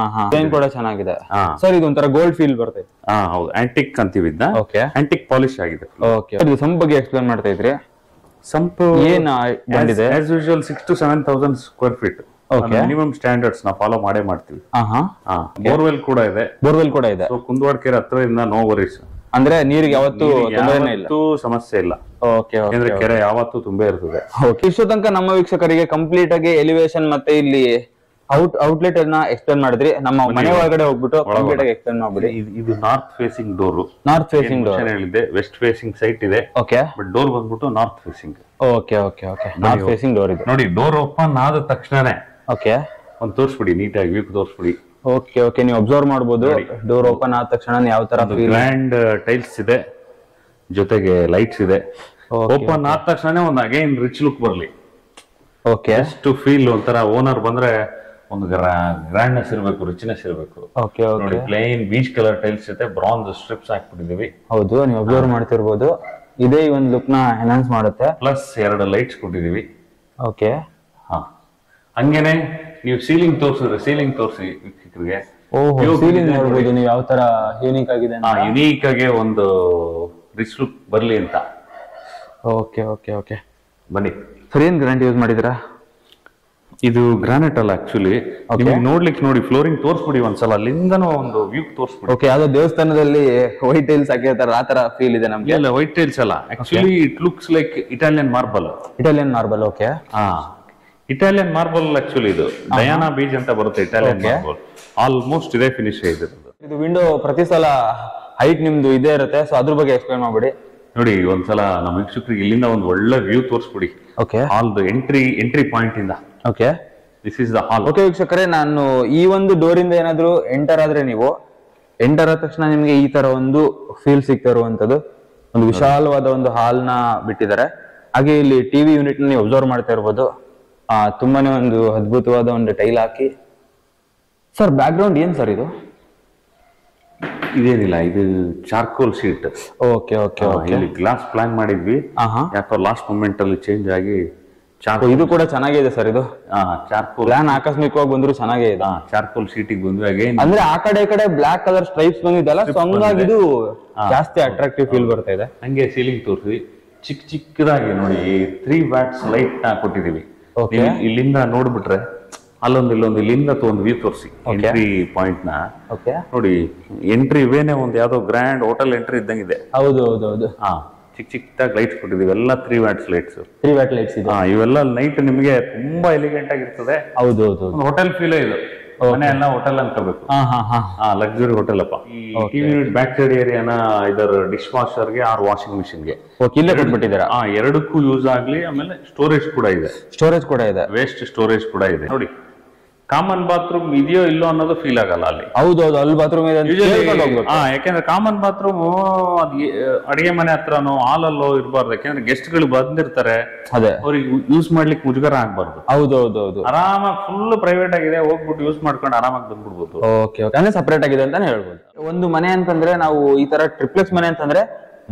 ಡಿಸೈನ್ ಕೂಡ ಚೆನ್ನಾಗಿದೆ ಸರ್. ಇದು ಒಂಥರ ಗೋಲ್ಡ್ ಫೀಲ್ ಬರ್ತೈತೆ. ಹೌದು, ಆಂಟಿಕ್ ಅಂತೀವಿ, ಆಂಟಿಕ್ ಪಾಲಿಶ್ ಆಗಿದೆ. ಓಕೆ, ಸಂಪ್ ಬಗ್ಗೆ ಎಕ್ಸ್ಪ್ಲೇನ್ ಮಾಡ್ತಾ ಇದ್ರಿ. ಸಂಪ್ ಏನ್ ಬಂದಿದೆ? As usual 6,000 to 7,000 square feet minimum standards ನಾವು ಫಾಲೋ ಮಾಡೇ ಮಾಡ್ತೀವಿ. ಬೋರ್ವೆಲ್ ಕೂಡ ಇದೆ. ಸೊ ಕುಂದವಾಡ ಕೆರೆ ಹತ್ರದಿಂದ ನೋ ವರೀಸ್, ಅಂದ್ರೆ ನೀರಿಗೆ ಯಾವತ್ತೂ ಸಮಸ್ಯೆ ಇಲ್ಲ. ಯಾಕಂದ್ರೆ ಕೆರೆ ಯಾವತ್ತೂ ತುಂಬಾ ಇರ್ತದೆ. ಇಷ್ಟು ತನಕ ನಮ್ಮ ವೀಕ್ಷಕರಿಗೆ ಕಂಪ್ಲೀಟ್ ಆಗಿ ಎಲಿವೇಶನ್ ಮತ್ತೆ ಇಲ್ಲಿ ಔಟ್ಲೆಟ್ ಅನ್ನ ಎಕ್ಸ್ಪ್ಲೇನ್ ಮಾಡಿದ್ರಿ. ನಮ್ಮ ಮನೆ ಒಳಗಡೆ ಹೋಗ್ಬಿಟ್ಟು ಕಂಪ್ಲೀಟ್ ಆಗಿ ಎಕ್ಸ್ಪ್ಲೇನ್ ಮಾಡ್ಬಿಡಿ. ಇದು north facing door. North facing door ಹೇಳಿದೆ, ವೆಸ್ಟ್ ಫೇಸಿಂಗ್ ಸೈಟ್ ಇದೆ. ಬಟ್ ಡೋರ್ ಬಂದ್ಬಿಟ್ಟು north facing. North facing door ಇದೆ ನೋಡಿ. ಡೋರ್ ಓಪನ್ ಆದ ತಕ್ಷಣನೇ ಒಂದು ತೋರಿಸ್ಬಿಡಿ, ನೀಟಾಗಿ ವ್ಯೂ ತೋರಿಸ್ಬಿಡಿ. ಓಕೆ, ನೀವು ಅಬ್ಸರ್ವ್ ಮಾಡಬಹುದು. ಡೋರ್ ಓಪನ್ ಆದ ತಕ್ಷಣ ಯಾವ ತರ ಗ್ರ್ಯಾಂಡ್ ಟೈಲ್ಸ್ ಇದೆ, ಜೊತೆಗೆ ಲೈಟ್ಸ್ ಇದೆ. ಓಪನ್ ಆದ ತಕ್ಷಣ ಒಂದು ಅಗೈನ್ ರಿಚ್ ಲುಕ್ ಬರ್ಲಿ. ಎಷ್ಟು ಫೀಲ್ ಒಂಥರ ಓನರ್ ಬಂದ್ರೆ ಒಂದು ಗ್ರ್ಯಾಂಡ್ನೆಸ್ ಇರಬೇಕು, ರಿಚ್ನೆಸ್ ಇರಬೇಕು. ನೋಡಿ, ಪ್ಲೇನ್ ಬೀಚ್ ಕಲರ್ ಟೈಲ್ಸ್ ಜೊತೆ ಬ್ರಾಂಜ್ ಸ್ಟ್ರಿಪ್ಸ್ ಹಾಕ್ಬಿಟ್ಟಿದೀವಿ. ಹೌದು, ನೀವು ಅಬ್ಸರ್ವ್ ಮಾಡ್ತಿರ್ಬೋದು. ಇದೇ ಒಂದು ಲುಕ್ ನ ಎನ್ಹಾನ್ಸ್ ಮಾಡುತ್ತೆ. ಪ್ಲಸ್ 2 ಲೈಟ್ಸ್ ಕೊಟ್ಟಿದೀವಿ. ಹಂಗೇನೆ ನೀವು ಸೀಲಿಂಗ್ ತೋರಿಸಿದ್ರೆ, ಸೀಲಿಂಗ್ ತೋರಿಸಿ ವೀಕ್ಷಕರಿಗೆ. ಸೀಲಿಂಗ್ ನೋಡಬಹುದು ನೀವು ಯಾವ ತರ ಯೂನಿಕ್ ಆಗಿದೆ. ಯುನೀಕ್ ಆಗಿ ಒಂದು ರಿಚ್ ಲುಕ್ ಬರ್ಲಿ ಅಂತ. ಓಕೆ, ಬನ್ನಿ ಸರ್. ಏನ್ ಗ್ಯಾರಂಟಿ ಯೂಸ್ ಮಾಡಿದಿರಾ? ಇದು ಗ್ರಾನೈಟ್ ಅಲ್ಲ ಆಕ್ಚುಲಿ, ನೋಡ್ಲಿಕ್ಕೆ ನೋಡಿ ಫ್ಲೋರಿಂಗ್ ತೋರಿಸ್ಬಿಡಿ ಒಂದ್ಸಲ, ಅಲ್ಲಿಂದನೂ ಒಂದು ವ್ಯೂ ತೋರಿಸ್ಬಿಡಿ. ಓಕೆ, ಯಾವ್ದೋ ದೇವಸ್ಥಾನದಲ್ಲಿ ವೈಟ್ ಟೈಲ್ಸ್ ಹಾಕಿರ್ತಾರ ಆ ತರ ಫೀಲ್ ಇದೆ ನಮ್ಗೆ. ಇಲ್ಲ, ವೈಟ್ ಟೈಲ್ಸ್ ಅಲ್ಲ, actually it looks like Italian marble. Italian marble, okay. Italian marble actually ಇದು ಡಯಾನಾ ಬೀಜ್ ಅಂತ ಬರುತ್ತೆ, ಇಟಾಲಿಯನ್ ಮಾರ್ಬಲ್. ಆಲ್ಮೋಸ್ಟ್ ಇದೇ ಫಿನಿಶ್ ಇದೆ. ಇದು ವಿಂಡೋ ಪ್ರತಿ ಸಲ ಹೈಟ್ ನಿಮ್ದು ಇದೇ ಇರುತ್ತೆ, ಸೊ ಅದ್ರ ಬಗ್ಗೆ ಎಕ್ಸ್ಪ್ಲೈನ್ ಮಾಡ್ಬಿಡಿ. ನೋಡಿ, ಒಂದ್ಸಲ ನಮ್ಮ ವೀಕ್ಷಕರಿಗೆ ಇಲ್ಲಿಂದ ಒಂದು ಒಳ್ಳೆ ವ್ಯೂ ತೋರಿಸ್ಬಿಡಿ. ಓಕೆ, ಹಾಲ್ ಎಂಟ್ರಿ ಪಾಯಿಂಟ್ ಇಂದ. Okay, this is the hall. Okay ವೀಕ್ಷಕರೇ, ನಾನು ಈ ಒಂದು ಡೋರ್ ಇಂದ ಏನಾದ್ರು ಎಂಟರ್ ಆದ್ರೆ, ನೀವು ಎಂಟರ್ ಆದ ತಕ್ಷಣ ನಿಮ್ಗೆ ಈ ತರ ಒಂದು ಫೀಲ್ ಸಿಗ್ತಾ ಇರುವಂತದ್ದು ಒಂದು ವಿಶಾಲವಾದ ಒಂದು ಹಾಲ್ ನ ಬಿಟ್ಟಿದ್ದಾರೆ. ಹಾಗೆ ಇಲ್ಲಿ ಟಿವಿ ಯೂನಿಟ್ ನೀವು ಅಬ್ಸರ್ವ್ ಮಾಡ್ತಾ ಇರ್ಬೋದು. ತುಂಬಾನೇ ಒಂದು ಅದ್ಭುತವಾದ ಒಂದು ಟೈಲ್ ಹಾಕಿ. ಸರ್ ಬ್ಯಾಕ್ ಗ್ರೌಂಡ್ ಏನ್ ಸರ್ ಇದು? ಇದೇನಿಲ್ಲ, ಇದು charcoal sheet. Okay okay okay. ಇಲ್ಲಿ ಗ್ಲಾಸ್ ಪ್ಲಾನ್ ಮಾಡಿದ್ವಿ, ಯಾಕೋ ಲಾಸ್ಟ್ ಮೂಮೆಂಟ್ ಅಲ್ಲಿ ಚೇಂಜ್ ಆಗಿ ಇದು ಕೂಡ ಚೆನ್ನಾಗಿದೆ ಸರ್. ಇದು ಚಾರ್ಕೋಲ್ ಪ್ಲಾನ್ ಆಕಸ್ಮಿಕವಾಗಿ ಬಂದ್ರು ಚೆನ್ನಾಗೇ ಇದೆ. ಚಾರ್ಕೋಲ್ ಶೀಟ್ ಬಂದ್ವಾಗೆ ಅಂದ್ರೆ ಆ ಕಡೆ ಬ್ಲಾಕ್ ಕಲರ್ ಸ್ಟ್ರೈಪ್ಸ್ ಬಂದಿದ್ದಲ್ಲ, ಸೊ ಹಂಗಾಗಿ ಇದು ಜಾಸ್ತಿ ಅಟ್ರಾಕ್ಟಿವ್ ಫೀಲ್ ಬರ್ತಾ ಇದೆ. ಹಂಗೆ ಸೀಲಿಂಗ್ ತೋರಿಸಿ ಚಿಕ್ಕದಾಗಿ ನೋಡಿ 3 ವ್ಯಾಟ್ಸ್ ಲೈಟ್ ನ ಕೊಟ್ಟಿದೀವಿ. ಇಲ್ಲಿಂದ ನೋಡ್ಬಿಟ್ರೆ ಇಲ್ಲೊಂದು ಇಲ್ಲಿಂದ ಒಂದು ವ್ಯೂ ತೋರಿಸಿ ಎಂಟ್ರಿ ಪಾಯಿಂಟ್ ನ. ನೋಡಿ, ಎಂಟ್ರಿ ವೇನೆ ಒಂದು ಯಾವ್ದೋ ಗ್ರ್ಯಾಂಡ್ ಹೋಟೆಲ್ ಎಂಟ್ರಿ ಇದ್ದಂಗಿದೆ. ಹೌದು ಹೌದು ಹೌದು. ಚಿಕ್ಕದಾಗಿ ಲೈಟ್ಸ್ ಕೊಟ್ಟಿದೀವಿ, ಎಲ್ಲ 3 ವ್ಯಾಟ್ಸ್ ಲೈಟ್ಸ್. 3 ವ್ಯಾಟ್ ಲೈಟ್ಸ್ ಇದೆ. ಇವೆಲ್ಲ ನೈಟ್ ನಿಮಗೆ ತುಂಬಾ ಎಲಿಗೆಂಟ್ ಆಗಿರ್ತದೆ. ಹೌದು ಹೌದು. ಹೋಟೆಲ್ ಫೀಲ್ ಇದು, ಮನೆ ಎಲ್ಲ ಹೋಟೆಲ್ ಅನ್ಕೋಬೇಕು. ಲಕ್ಸುರಿ ಹೋಟೆಲ್ ಅಪ್ಪ. ಈ ಟಿವಿ ಯೂನಿಟ್ ಬ್ಯಾಕ್ ಸೈಡ್ ಏರಿಯಾನ ಇದರ ಡಿಶ್ ವಾಷರ್ ಗೆ ಆರ್ ವಾಷಿಂಗ್ ಮಿಷಿನ್ ಗೆ ಇಲ್ಲೇ ಕೊಟ್ಬಿಟ್ಟಿದ್ದಾರೆ. ಎರಡಕ್ಕೂ ಯೂಸ್ ಆಗ್ಲಿ. ಆಮೇಲೆ ಸ್ಟೋರೇಜ್ ಕೂಡ ಇದೆ. ವೇಸ್ಟ್ ಸ್ಟೋರೇಜ್ ಕೂಡ ಇದೆ. ನೋಡಿ, ಕಾಮನ್ ಬಾತ್ರೂಮ್ ಇದೆಯೋ ಇಲ್ಲೋ ಅನ್ನೋದು ಫೀಲ್ ಆಗಲ್ಲ ಅಲ್ಲಿ. ಹೌದೌದು, ಅಲ್ಲಿ ಬಾತ್ರೂಮ್ ಇದೆ. ಯಾಕೆಂದ್ರೆ ಕಾಮನ್ ಬಾತ್ರೂಮ್ ಅಡಿಗೆ ಮನೆ ಹತ್ರನೋ ಹಾಲಲ್ಲೋ ಇರಬಾರ್ದು. ಯಾಕೆಂದ್ರೆ ಗೆಸ್ಟ್ ಗಳು ಬಂದಿರ್ತಾರೆ, ಅದೇ ಅವ್ರಿಗೆ ಯೂಸ್ ಮಾಡ್ಲಿಕ್ಕೆ ಮುಜುಗರ ಆಗ್ಬಾರ್ದು. ಹೌದೌದು, ಆರಾಮಾಗಿ ಫುಲ್ ಪ್ರೈವೇಟ್ ಆಗಿದೆ, ಹೋಗ್ಬಿಟ್ಟು ಯೂಸ್ ಮಾಡ್ಕೊಂಡು ಆರಾಮಾಗಿ ಬಂದ್ಬಿಡ್ಬೋದು. ಓಕೆ, ಅಂದ್ರೆ ಸಪರೇಟ್ ಆಗಿದೆ ಅಂತಾನೆ ಹೇಳ್ಬೋದು. ಒಂದು ಮನೆ ಅಂತಂದ್ರೆ, ನಾವು ಈ ತರ ಟ್ರಿಪ್ಲೆಕ್ಸ್ ಮನೆ ಅಂತಂದ್ರೆ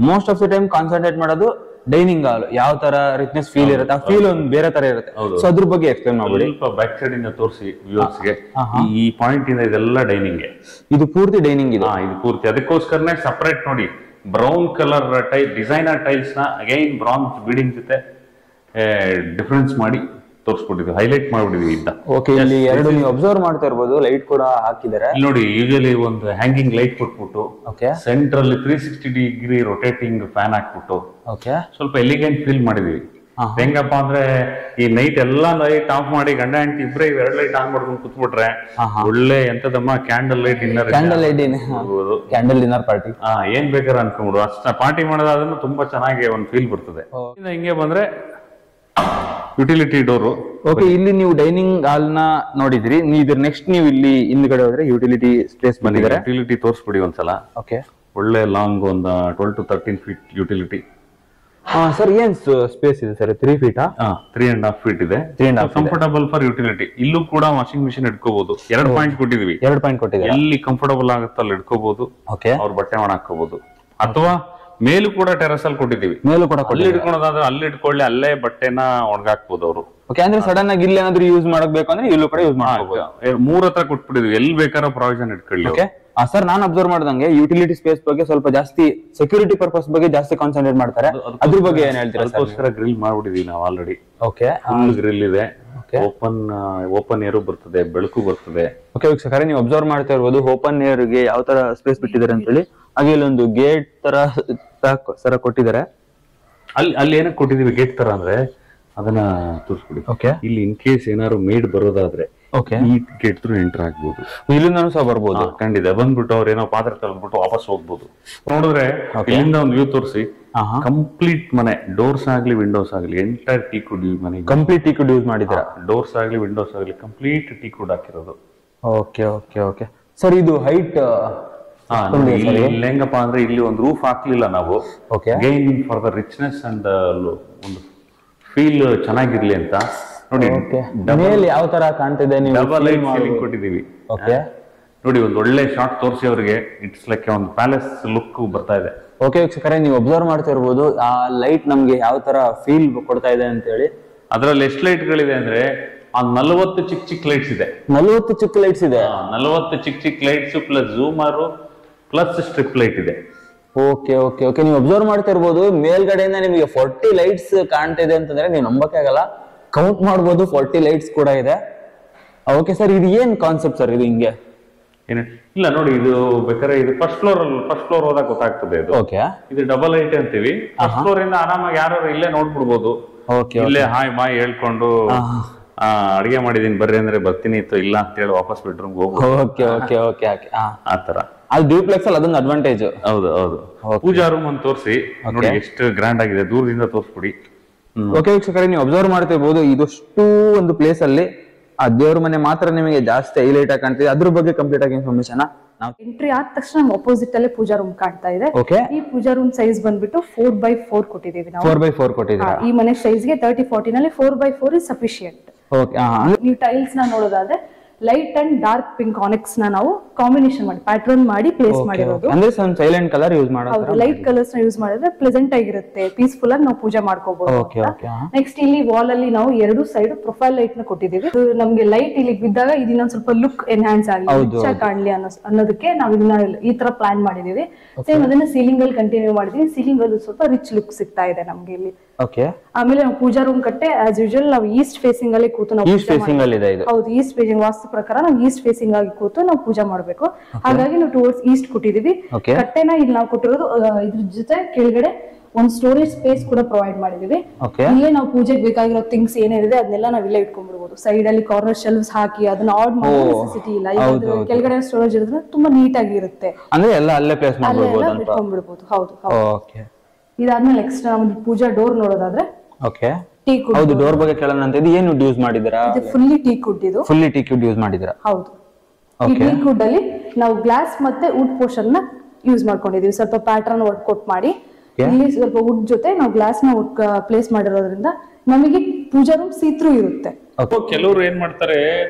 most of the time concentrate ಮಾಡೋದು ಡೈನಿಂಗ್ ಹಾಲ್. ಯಾವ ತರ ರಿಚ್ನೆಸ್ ಫೀಲ್ ಇರುತ್ತೆ, ಆ ಫೀಲ್ ಒಂದು ಬೇರೆ ತರ ಇರುತ್ತೆ. ಸೊ ಅದ್ರ ಬಗ್ಗೆ ಎಕ್ಸ್ಪ್ಲೇನ್ ಮಾಡ್ಬಿಡಿ. ಸ್ವಲ್ಪ ಬ್ಯಾಕ್ ಸೈಡ್ ಇಂದ ತೋರಿಸಿ ವ್ಯೂವರ್ಸ್ ಗೆ. ಈ ಪಾಯಿಂಟ್ ಇಂದ ಇದೆಲ್ಲ ಡೈನಿಂಗ್. ಇದು ಪೂರ್ತಿ ಡೈನಿಂಗ್ ಇದೆ. ಇದು ಪೂರ್ತಿ ಅದಕ್ಕೋಸ್ಕರನೇ ಸಪರೇಟ್ ನೋಡಿ, brown colour tile designer tiles ನ ಅಗೈನ್ ಬ್ರಾಂಜ್ ಬೀಡಿಂಗ್ ಜೊತೆ ಡಿಫರೆನ್ಸ್ ಮಾಡಿ ತೋರಿಸ್ಬಿಟ್ಟಿದ್ವಿ, ಹೈಲೈಟ್ ಮಾಡ್ಬಿಟ್ಟಿದ್ವಿ ಇಂತ. ಓಕೆ, ಇಲ್ಲಿ ಎರಡು ನೀವು ಅಬ್ಸರ್ವ್ ಮಾಡ್ತಾ ಇರ್ಬೋದು, ಲೈಟ್ ಕೂಡ ಹಾಕಿದ್ದಾರೆ. ನೋಡಿ, ಯೂಶಲಿ ಒಂದು ಹ್ಯಾಂಗಿಂಗ್ ಲೈಟ್ ಕೊಟ್ಬಿಟ್ಟು ಸೆಂಟ್ರಲ್ಲಿ 360 ಡಿಗ್ರಿ ರೊಟೇಟಿಂಗ್ ಫ್ಯಾನ್ ಹಾಕ್ಬಿಟ್ಟು ಸ್ವಲ್ಪ ಎಲಿಗೆಂಟ್ ಫೀಲ್ ಮಾಡಿದೀವಿ. ಹೆಂಗಪ್ಪ ಅಂದ್ರೆ, ಈ ನೈಟ್ ಎಲ್ಲಾ ಲೈಟ್ ಆಫ್ ಮಾಡಿ ಗಂಡ ಹೆಂಡತಿ ಇಬ್ರೆ 2 ಲೈಟ್ ಆನ್ ಮಾಡ್ಕೊಂಡು ಕುತ್ಬಿಟ್ರೆ ಒಳ್ಳೆ ಎಂತದಮ್ಮ ಕ್ಯಾಂಡಲ್ ಲೈಟ್ ಡಿನ್ನರ್ ಪಾರ್ಟಿ ಏನ್ ಬೇಕಾರ ಅನ್ಕೊಂಡ್ಬಿಡು. ಅಷ್ಟ ಪಾರ್ಟಿ ಮಾಡೋದಾದ್ರೂ ತುಂಬಾ ಚೆನ್ನಾಗಿ ಒಂದು ಫೀಲ್ ಬರ್ತದೆ. ಹಿಂಗೆ ಬಂದ್ರೆ ಯುಟಿಲಿಟಿ ಡೋರು. ಓಕೆ, ಇಲ್ಲಿ ನೀವು ಡೈನಿಂಗ್ ಹಾಲ್ ನ ನೋಡಿದ್ರಿ. ನೆಕ್ಸ್ಟ್ ನೀವು ಇಲ್ಲಿ ಹಿಂದ್ಗಡೆ ಹೋದ್ರೆ ಯುಟಿಲಿಟಿ ಸ್ಪೇಸ್ ಬಂದಿದ್ದಾರೆ. ಯುಟಿಲಿಟಿ ತೋರಿಸ್ಬಿಡಿ ಒಂದ್ಸಲ. ಓಕೆ, ಒಳ್ಳೆ ಲಾಂಗ್ ಒಂದು 12 to 13 ಫೀಟ್ ಯುಟಿಲಿಟಿ. ಸರ್ ಏನ್ ಸ್ಪೇಸ್ ಇದೆ ಸರ್? 3 ಫೀಟ್ 3.5 ಫೀಟ್ ಇದೆ. Comfortable for utility. ಇಲ್ಲೂ ಕೂಡ ವಾಷಿಂಗ್ ಮಿಷಿನ್ ಇಟ್ಕೋಬಹುದು. 2 ಪಾಯಿಂಟ್ ಕೊಟ್ಟಿದೀವಿ. 2 ಪಾಯಿಂಟ್ ಕೊಟ್ಟಿದ್ದೀವಿ. ಎಲ್ಲಿ ಕಂಫರ್ಟಬಲ್ ಆಗುತ್ತೆ ಅಲ್ಲಿ ಇಟ್ಕೋಬಹುದು. ಅವ್ರ ಬಟ್ಟೆ ಒಣ ಹಾಕೋಬಹುದು. ಅಥವಾ ಮೇಲೂ ಕೂಡ ಟೆರಸ್ ಅಲ್ಲಿ ಕೊಟ್ಟಿದ್ದೀವಿ. ಮೇಲೂ ಕೂಡ ಅಲ್ಲಿ ಇಟ್ಕೊಳೋದಾದ್ರೆ ಅಲ್ಲಿ ಇಟ್ಕೊಳ್ಳಿ, ಅಲ್ಲೇ ಬಟ್ಟೆನ ಒಣಗಾಕ್ಬಹುದು ಅವರು. ಓಕೆ, ಅಂದ್ರೆ ಸಡನ್ ಆಗಿ ಇಲ್ಲಿ ಏನಾದ್ರು ಯೂಸ್ ಮಾಡಬೇಕು ಅಂದ್ರೆ ಇಲ್ಲೂ ಕೂಡ ಯೂಸ್ ಮಾಡಬಹುದು. 3 ಹತ್ರ ಕೊಟ್ಬಿಟ್ಟಿದ್ವಿ, ಎಲ್ಲಿ ಬೇಕಾರೋ ಪ್ರಾವಿಷನ್ ಇಟ್ಕೊಳ್ಳಿ. ಓಕೆ ಸರ್, ನಾನು ಅಬ್ಸರ್ವ್ ಮಾಡ್ದಂಗೆ ಯುಟಿಲಿಟಿ ಸ್ಪೇಸ್ ಬಗ್ಗೆ ಸ್ವಲ್ಪ ಜಾಸ್ತಿ ಸೆಕ್ಯೂರಿಟಿ ಪರ್ಪಸ್ ಬಗ್ಗೆ ಜಾಸ್ತಿ ಕಾನ್ಸಂಟ್ರೇಟ್ ಮಾಡ್ತಾರೆ. ಅದ್ರ ಬಗ್ಗೆ ಏನ್ ಹೇಳ್ತೀರಾ? ಅದಕ್ಕೋಸ್ಕರ ಗ್ರಿಲ್ ಮಾಡ್ಬಿಟ್ಟಿದೀವಿ ನಾವು ಆಲ್ರೆಡಿ. ಓಕೆ, ಫುಲ್ ಗ್ರಿಲ್ ಇದೆ. ಓಪನ್ ಏರು ಬರ್ತದೆ, ಬೆಳಕು ಬರ್ತದೆ. ಓಕೆ ವೀಕ್ಷಕರೇ, ನೀವು ಅಬ್ಸರ್ವ್ ಮಾಡ್ತಾ ಇರ್ಬೋದು ಓಪನ್ ಏರ್ ಗೆ ಯಾವ ತರ ಸ್ಪೇಸ್ ಬಿಟ್ಟಿದ್ದಾರೆ ಅಂತ ಹೇಳಿ. ಹಾಗೆ ಇಲ್ಲೊಂದು ಗೇಟ್ ತರ ಕೊಟ್ಟಿದ್ದಾರೆ. ಅಲ್ಲಿ ಏನಕ್ಕೆ ಕೊಟ್ಟಿದೀವಿ ಗೇಟ್ ತರ ಅಂದ್ರೆ ಅದನ್ನ ತೋರಿಸ್ಬಿಡಿ. ಓಕೆ, ಇಲ್ಲಿ ಇನ್ ಕೇಸ್ ಏನಾದ್ರು ಮೇಡ್ ಬರೋದಾದ್ರೆ ಈ ಗೇಟ್ ಥ್ರೂ ಎಂಟರ್ ಆಗ್ಬೋದು. ಇಲ್ಲಿಂದ ಸಹ ಬರ್ಬೋದು. ಖಂಡಿತ ಬಂದ್ಬಿಟ್ಟು ಅವ್ರ ಏನೋ ಪಾತ್ರೆ ತಗೊಂಡ್ಬಿಟ್ಟು ವಾಪಸ್ ಹೋಗ್ಬೋದು. ನೋಡಿದ್ರೆ ಇಲ್ಲಿಂದ ಒಂದು ವ್ಯೂ ತೋರಿಸಿ. ಕಂಪ್ಲೀಟ್ ಮನೆ, ಡೋರ್ಸ್ ಆಗ್ಲಿ ವಿಂಡೋಸ್ ಆಗ್ಲಿ ಎಂಟೈರ್ ಟೀಕ್ವುಡ್ ಮನೆ, ಕಂಪ್ಲೀಟ್ ಟೀಕ್ವುಡ್ ಯೂಸ್ ಮಾಡಿದ್ದಾರೆ. ಡೋರ್ಸ್ ಆಗ್ಲಿ ವಿಂಡೋಸ್ ಆಗ್ಲಿ ಕಂಪ್ಲೀಟ್ ಟೀಕ್ವುಡ್ ಹಾಕಿರೋದು. ಓಕೆ ಓಕೆ ಓಕೆ ಸರ್, ಇದು ಹೈಟ್ ಹೆಂಗಪ್ಪ ಅಂದ್ರೆ ಇಲ್ಲಿ ಒಂದು ರೂಫ್ ಹಾಕ್ಲಿಲ್ಲ ನಾವು. Again for the richness and ಒಂದು ಫೀಲ್ ಚೆನ್ನಾಗಿರ್ಲಿ ಅಂತ ನೋಡಿ. ಮೇಲೆ ಯಾವ ತರ ಕಾಣ್ತಿದೆ, ಡಬಲ್ ಲೈಟ್ ಸೀಲಿಂಗ್ ಕೊಟ್ಟಿದೀವಿ. ನೋಡಿ, ಒಂದು ಒಳ್ಳೆ ಶಾರ್ಟ್ ತೋರಿಸಿ ಅವರಿಗೆ. ಇಟ್ಸ್ ಲೈಕ್ ಒಂದು ಪ್ಯಾಲೇಸ್ ಲುಕ್ ಬರ್ತಾ ಇದೆ. ಓಕೆ ವೀಕ್ಷಕರೇ, ನೀವು ಅಬ್ಸರ್ವ್ ಮಾಡ್ತಾ ಇರ್ಬೋದು ಆ ಲೈಟ್ ನಮ್ಗೆ ಯಾವ ತರ ಫೀಲ್ ಕೊಡ್ತಾ ಇದೆ ಅಂತ ಹೇಳಿ. ಅದ್ರಲ್ಲಿ ಎಷ್ಟು ಲೈಟ್ ಗಳಿದೆ ಅಂದ್ರೆ 40 ಚಿಕ್ಕ ಲೈಟ್ಸ್ ಇದೆ. 40 ಚಿಕ್ಕ ಲೈಟ್ಸ್ ಇದೆ. 40 ಚಿಕ್ಕ ಲೈಟ್ಸ್ ಪ್ಲಸ್ ಝೂಮರ್ ಪ್ಲಸ್ ಸ್ಟ್ರಿಪ್ ಲೈಟ್ ಇದೆ. ಓಕೆ ಓಕೆ ಓಕೆ, ನೀವು ಅಬ್ಸರ್ವ್ ಮಾಡ್ತಾ ಇರ್ಬೋದು ಮೇಲ್ಗಡೆಯಿಂದ ನಿಮಗೆ 40 ಲೈಟ್ಸ್ ಕಾಣ್ತಾ ಇದೆ ಅಂತಂದ್ರೆ ನೀವು ನಂಬಕ್ಕೆ ಆಗಲ್ಲ. ಕೌಂಟ್ ಮಾಡ್ಬೋದು. 40 ಲೈಟ್ಸ್ ಕೂಡ ಇದೆ. ಓಕೆ ಸರ್, ಇದು ಏನ್ ಕಾನ್ಸೆಪ್ಟ್ ಸರ್ ಇದು ಹಿಂಗೆ? ಇಲ್ಲ ನೋಡಿ, ಇದು ಬೇಕಾದ್ರೆ ಇದು ಫಸ್ಟ್ ಫ್ಲೋರ್ ಹೋದಾಗ ಗೊತ್ತಾಗ್ತದೆ. ಇದು ಓಕೆ, ಇದು ಡಬಲ್ ಹೈಟ್ ಅಂತೀವಿ. ಫಸ್ಟ್ ಫ್ಲೋರ್ ಇಂದ ಆರಾಮಾಗಿ ಯಾರು ಇಲ್ಲೇ ನೋಡ್ಬಿಡ್ಬೋದು. ಇಲ್ಲೇ ಹಾಯ್ ಮಾಯ್ ಹೇಳ್ಕೊಂಡು ಅಡಿಗೆ ಮಾಡಿದೀನಿ ಬರ್ರಿ ಅಂದ್ರೆ ಬರ್ತೀನಿ ಇತ್ತು, ಇಲ್ಲ ಅಂತ ಹೇಳಿ ವಾಪಸ್ ಬೆಡ್ರೂಮ್ ಹೋಗ್ಬೋದು. ಓಕೆ ಓಕೆ ಓಕೆ ಓಕೆ, ಆತರ ಅದು ಡ್ಯೂಪ್ಲೆಕ್ಸ್ ಅಲ್ಲಿ ಅದೊಂದು ಅಡ್ವಾಂಟೇಜ್. ಹೌದು ಹೌದು. ಪೂಜಾ ರೂಮ್ ಅಂತ ತೋರಿಸಿ ನೋಡಿ ಎಷ್ಟು ಗ್ರ್ಯಾಂಡ್ ಆಗಿದೆ, ದೂರದಿಂದ ತೋರಿಸ್ಬಿಡಿ. ಓಕೆ ವೀಕ್ಷಕರೇ, ನೀವು ಅಬ್ಸರ್ವ್ ಮಾಡ್ತಿರ್ಬೋದು, ಇದಷ್ಟು ಒಂದು ಪ್ಲೇಸ್ ಅಲ್ಲಿ ಆ ದೇವ್ರ ಮನೆ ಮಾತ್ರ ನಿಮಗೆ ಜಾಸ್ತಿ ಹೈಲೈಟ್ ಆಗಿ ಕಾಣ್ತಿದೆ. ಅದ್ರ ಬಗ್ಗೆ ಕಂಪ್ಲೀಟ್ ಆಗಿ ಇನ್ಫಾರ್ಮೇಶನ್ ನಾವು ಎಂಟ್ರಿ ಆದ ತಕ್ಷಣ ಅಪೋಸಿಟ್ ಅಲ್ಲೇ ಪೂಜಾ ರೂಮ್ ಕಾಣ್ತಾ ಇದೆ. ಓಕೆ, ಈ ಪೂಜಾ ರೂಮ್ ಸೈಜ್ ಬಂದ್ಬಿಟ್ಟು 4x4 ಕೊಟ್ಟಿದ್ದೀವಿ ನಾವು. 4x4 ಕೊಟ್ಟಿದ್ದೀರಾ? ಈ ಮನೆ ಸೈಜ್ ಗೆ 30-40 ನಲ್ಲಿ 4x4 ಇಸ್ ಸಫಿಶಿಯಂಟ್. ಓಕೆ, ನೀವು ಟೈಲ್ಸ್ ನ ನೋಡೋದಾದ್ರೆ ಲೈಟ್ ಅಂಡ್ ಡಾರ್ಕ್ ಪಿಂಕ್ ಆನಿಕ್ಸ್ ನ ನಾವು ಕಾಂಬಿನೇಷನ್ ಮಾಡಿ ಪ್ಯಾಟರ್ನ್ ಮಾಡಿ ಪ್ಲೇಸ್ ಮಾಡಿರೋದು. ಅಂದ್ರೆ ಸೈಲೆಂಟ್ ಕಲರ್ ಯೂಸ್ ಮಾಡೋದು. ಲೈಟ್ ಕಲರ್ಸ್ ನ ಯೂಸ್ ಮಾಡಿದ್ರೆ ಪ್ಲೆಸೆಂಟ್ ಆಗಿರುತ್ತೆ, ಪೀಸ್ಫುಲ್ ಆಗಿ ನಾವು ಪೂಜೆ ಮಾಡ್ಕೋಬಹುದು. ನೆಕ್ಸ್ಟ್ ಇಲ್ಲಿ ವಾಲ್ ಅಲ್ಲಿ ನಾವು 2 ಸೈಡ್ ಪ್ರೊಫೈಲ್ ಲೈಟ್ ನ ಕೊಟ್ಟಿದ್ದೀವಿ. ನಮ್ಗೆ ಲೈಟ್ ಇಲ್ಲಿ ಬಿದ್ದಾಗ ಇದನ್ನ ಸ್ವಲ್ಪ ಲುಕ್ ಎನ್ಹಾನ್ಸ್ ಆಗಿ ಚೆನ್ನಾಗಿ ಕಾಣ್ಲಿ ಅನ್ನೋದಕ್ಕೆ ನಾವು ಇದನ್ನ ಈ ತರ ಪ್ಲಾನ್ ಮಾಡಿದೀವಿ. ಸೇಮ್ ಅದನ್ನ ಸೀಲಿಂಗ್ ಅಲ್ಲಿ ಕಂಟಿನ್ಯೂ ಮಾಡಿದೀವಿ. ಸೀಲಿಂಗ್ ಅಲ್ಲಿ ಸ್ವಲ್ಪ ರಿಚ್ ಲುಕ್ ಸಿಗ್ತಾ ಇದೆ ನಮ್ಗೆ ಇಲ್ಲಿ. ಆಮೇಲೆ ನಾವು ಪೂಜಾ ರೂಮ್ ಕಟ್ಟೆ ಆಸ್ ಯೂಶುವಲ್ ನಾವು ಈಸ್ಟ್ ಫೇಸಿಂಗ್ ಅಲ್ಲಿ ಕೂತು ನಾವು ಹೌದು, ಈಸ್ಟ್ ಫೇಸಿಂಗ್ ವಾಸ್ತು ಪ್ರಕಾರ ನಾವು ಈಸ್ಟ್ ಫೇಸಿಂಗ್ ಆಗಿ ಕೂತು ನಾವು ಪೂಜೆ ಮಾಡ್ಬೇಕು. ಹಾಗಾಗಿ ನಾವು ಟುವರ್ಡ್ಸ್ ಈಸ್ಟ್ ಕೊಟ್ಟಿದೀವಿ. ಕಟ್ಟೆನ ಇಲ್ಲಿ ನಾವು ಕೊಟ್ಟಿರೋದು ಇದ್ರ ಜೊತೆ ಕೆಳಗಡೆ ಒಂದು ಸ್ಟೋರೇಜ್ ಸ್ಪೇಸ್ ಕೂಡ ಪ್ರೊವೈಡ್ ಮಾಡಿದೀವಿ. ಇಲ್ಲೇ ನಾವು ಪೂಜೆಗೆ ಬೇಕಾಗಿರೋ ಥಿಂಗ್ಸ್ ಏನಿದೆ ಅದನ್ನೆಲ್ಲ ನಾವ್ ಇಲ್ಲೇ ಇಟ್ಕೊಂಡ್ಬಿಡ್ಬೋದು. ಸೈಡ್ ಅಲ್ಲಿ ಕಾರ್ನರ್ ಶೆಲ್ವ್ಸ್ ಹಾಕಿ ಅದನ್ನ ಆಡ್ ಮಾಡೋ ನೆಸೆಸಿಟಿ ಇಲ್ಲ. ಕೆಳಗಡೆ ಸ್ಟೋರೇಜ್ ಇರೋದ್ರಿಂದ ತುಂಬಾ ನೀಟ್ ಆಗಿ ಇರುತ್ತೆ, ಇಟ್ಕೊಂಡ್ಬಿಡ್ಬೋದು. ಹೌದು ಹೌದು. ಇದಾದ್ಮೇಲೆ ನೆಕ್ಸ್ಟ್ ನಮ್ದು ಪೂಜಾ ಡೋರ್ ನೋಡೋದಾದ್ರೆ ಟೀಕ್ ವುಡ್. ಹೌದು, ಡೋರ್ ಬಗ್ಗೆ ಕೇಳೋಣ ಅಂತ ಇದು ಏನು ಯೂಸ್ ಮಾಡಿದಿರಾ? ಇದು ಫುಲ್ಲಿ ಟೀಕ್ ವುಡ್. ಇದು ಫುಲ್ಲಿ ಟೀಕ್ ವುಡ್ ಯೂಸ್ ಮಾಡಿದಿರಾ? ಹೌದು. ಈ ಟೀಕ್ ವುಡ್ ಅಲ್ಲಿ ನಾವು ಗ್ಲಾಸ್ ಮತ್ತೆ ವುಡ್ ಪೋರ್ಷನ್ ನ ಯೂಸ್ ಮಾಡ್ಕೊಂಡಿದೀವಿ. ಸ್ವಲ್ಪ ಪ್ಯಾಟರ್ನ್ ವರ್ಕ್ ಮಾಡಿ ಇಲ್ಲಿ ಸ್ವಲ್ಪ ವುಡ್ ಜೊತೆ ನಾವು ಗ್ಲಾಸ್ ನ ಪ್ಲೇಸ್ ಮಾಡಿರೋದ್ರಿಂದ ನಮಗೆ ಪೂಜಾ ರೂಮ್ ಸೀತ್ರೂ ಇರುತ್ತೆ. ಕೆಲವರು ಏನ್ ಮಾಡ್ತಾರೆ,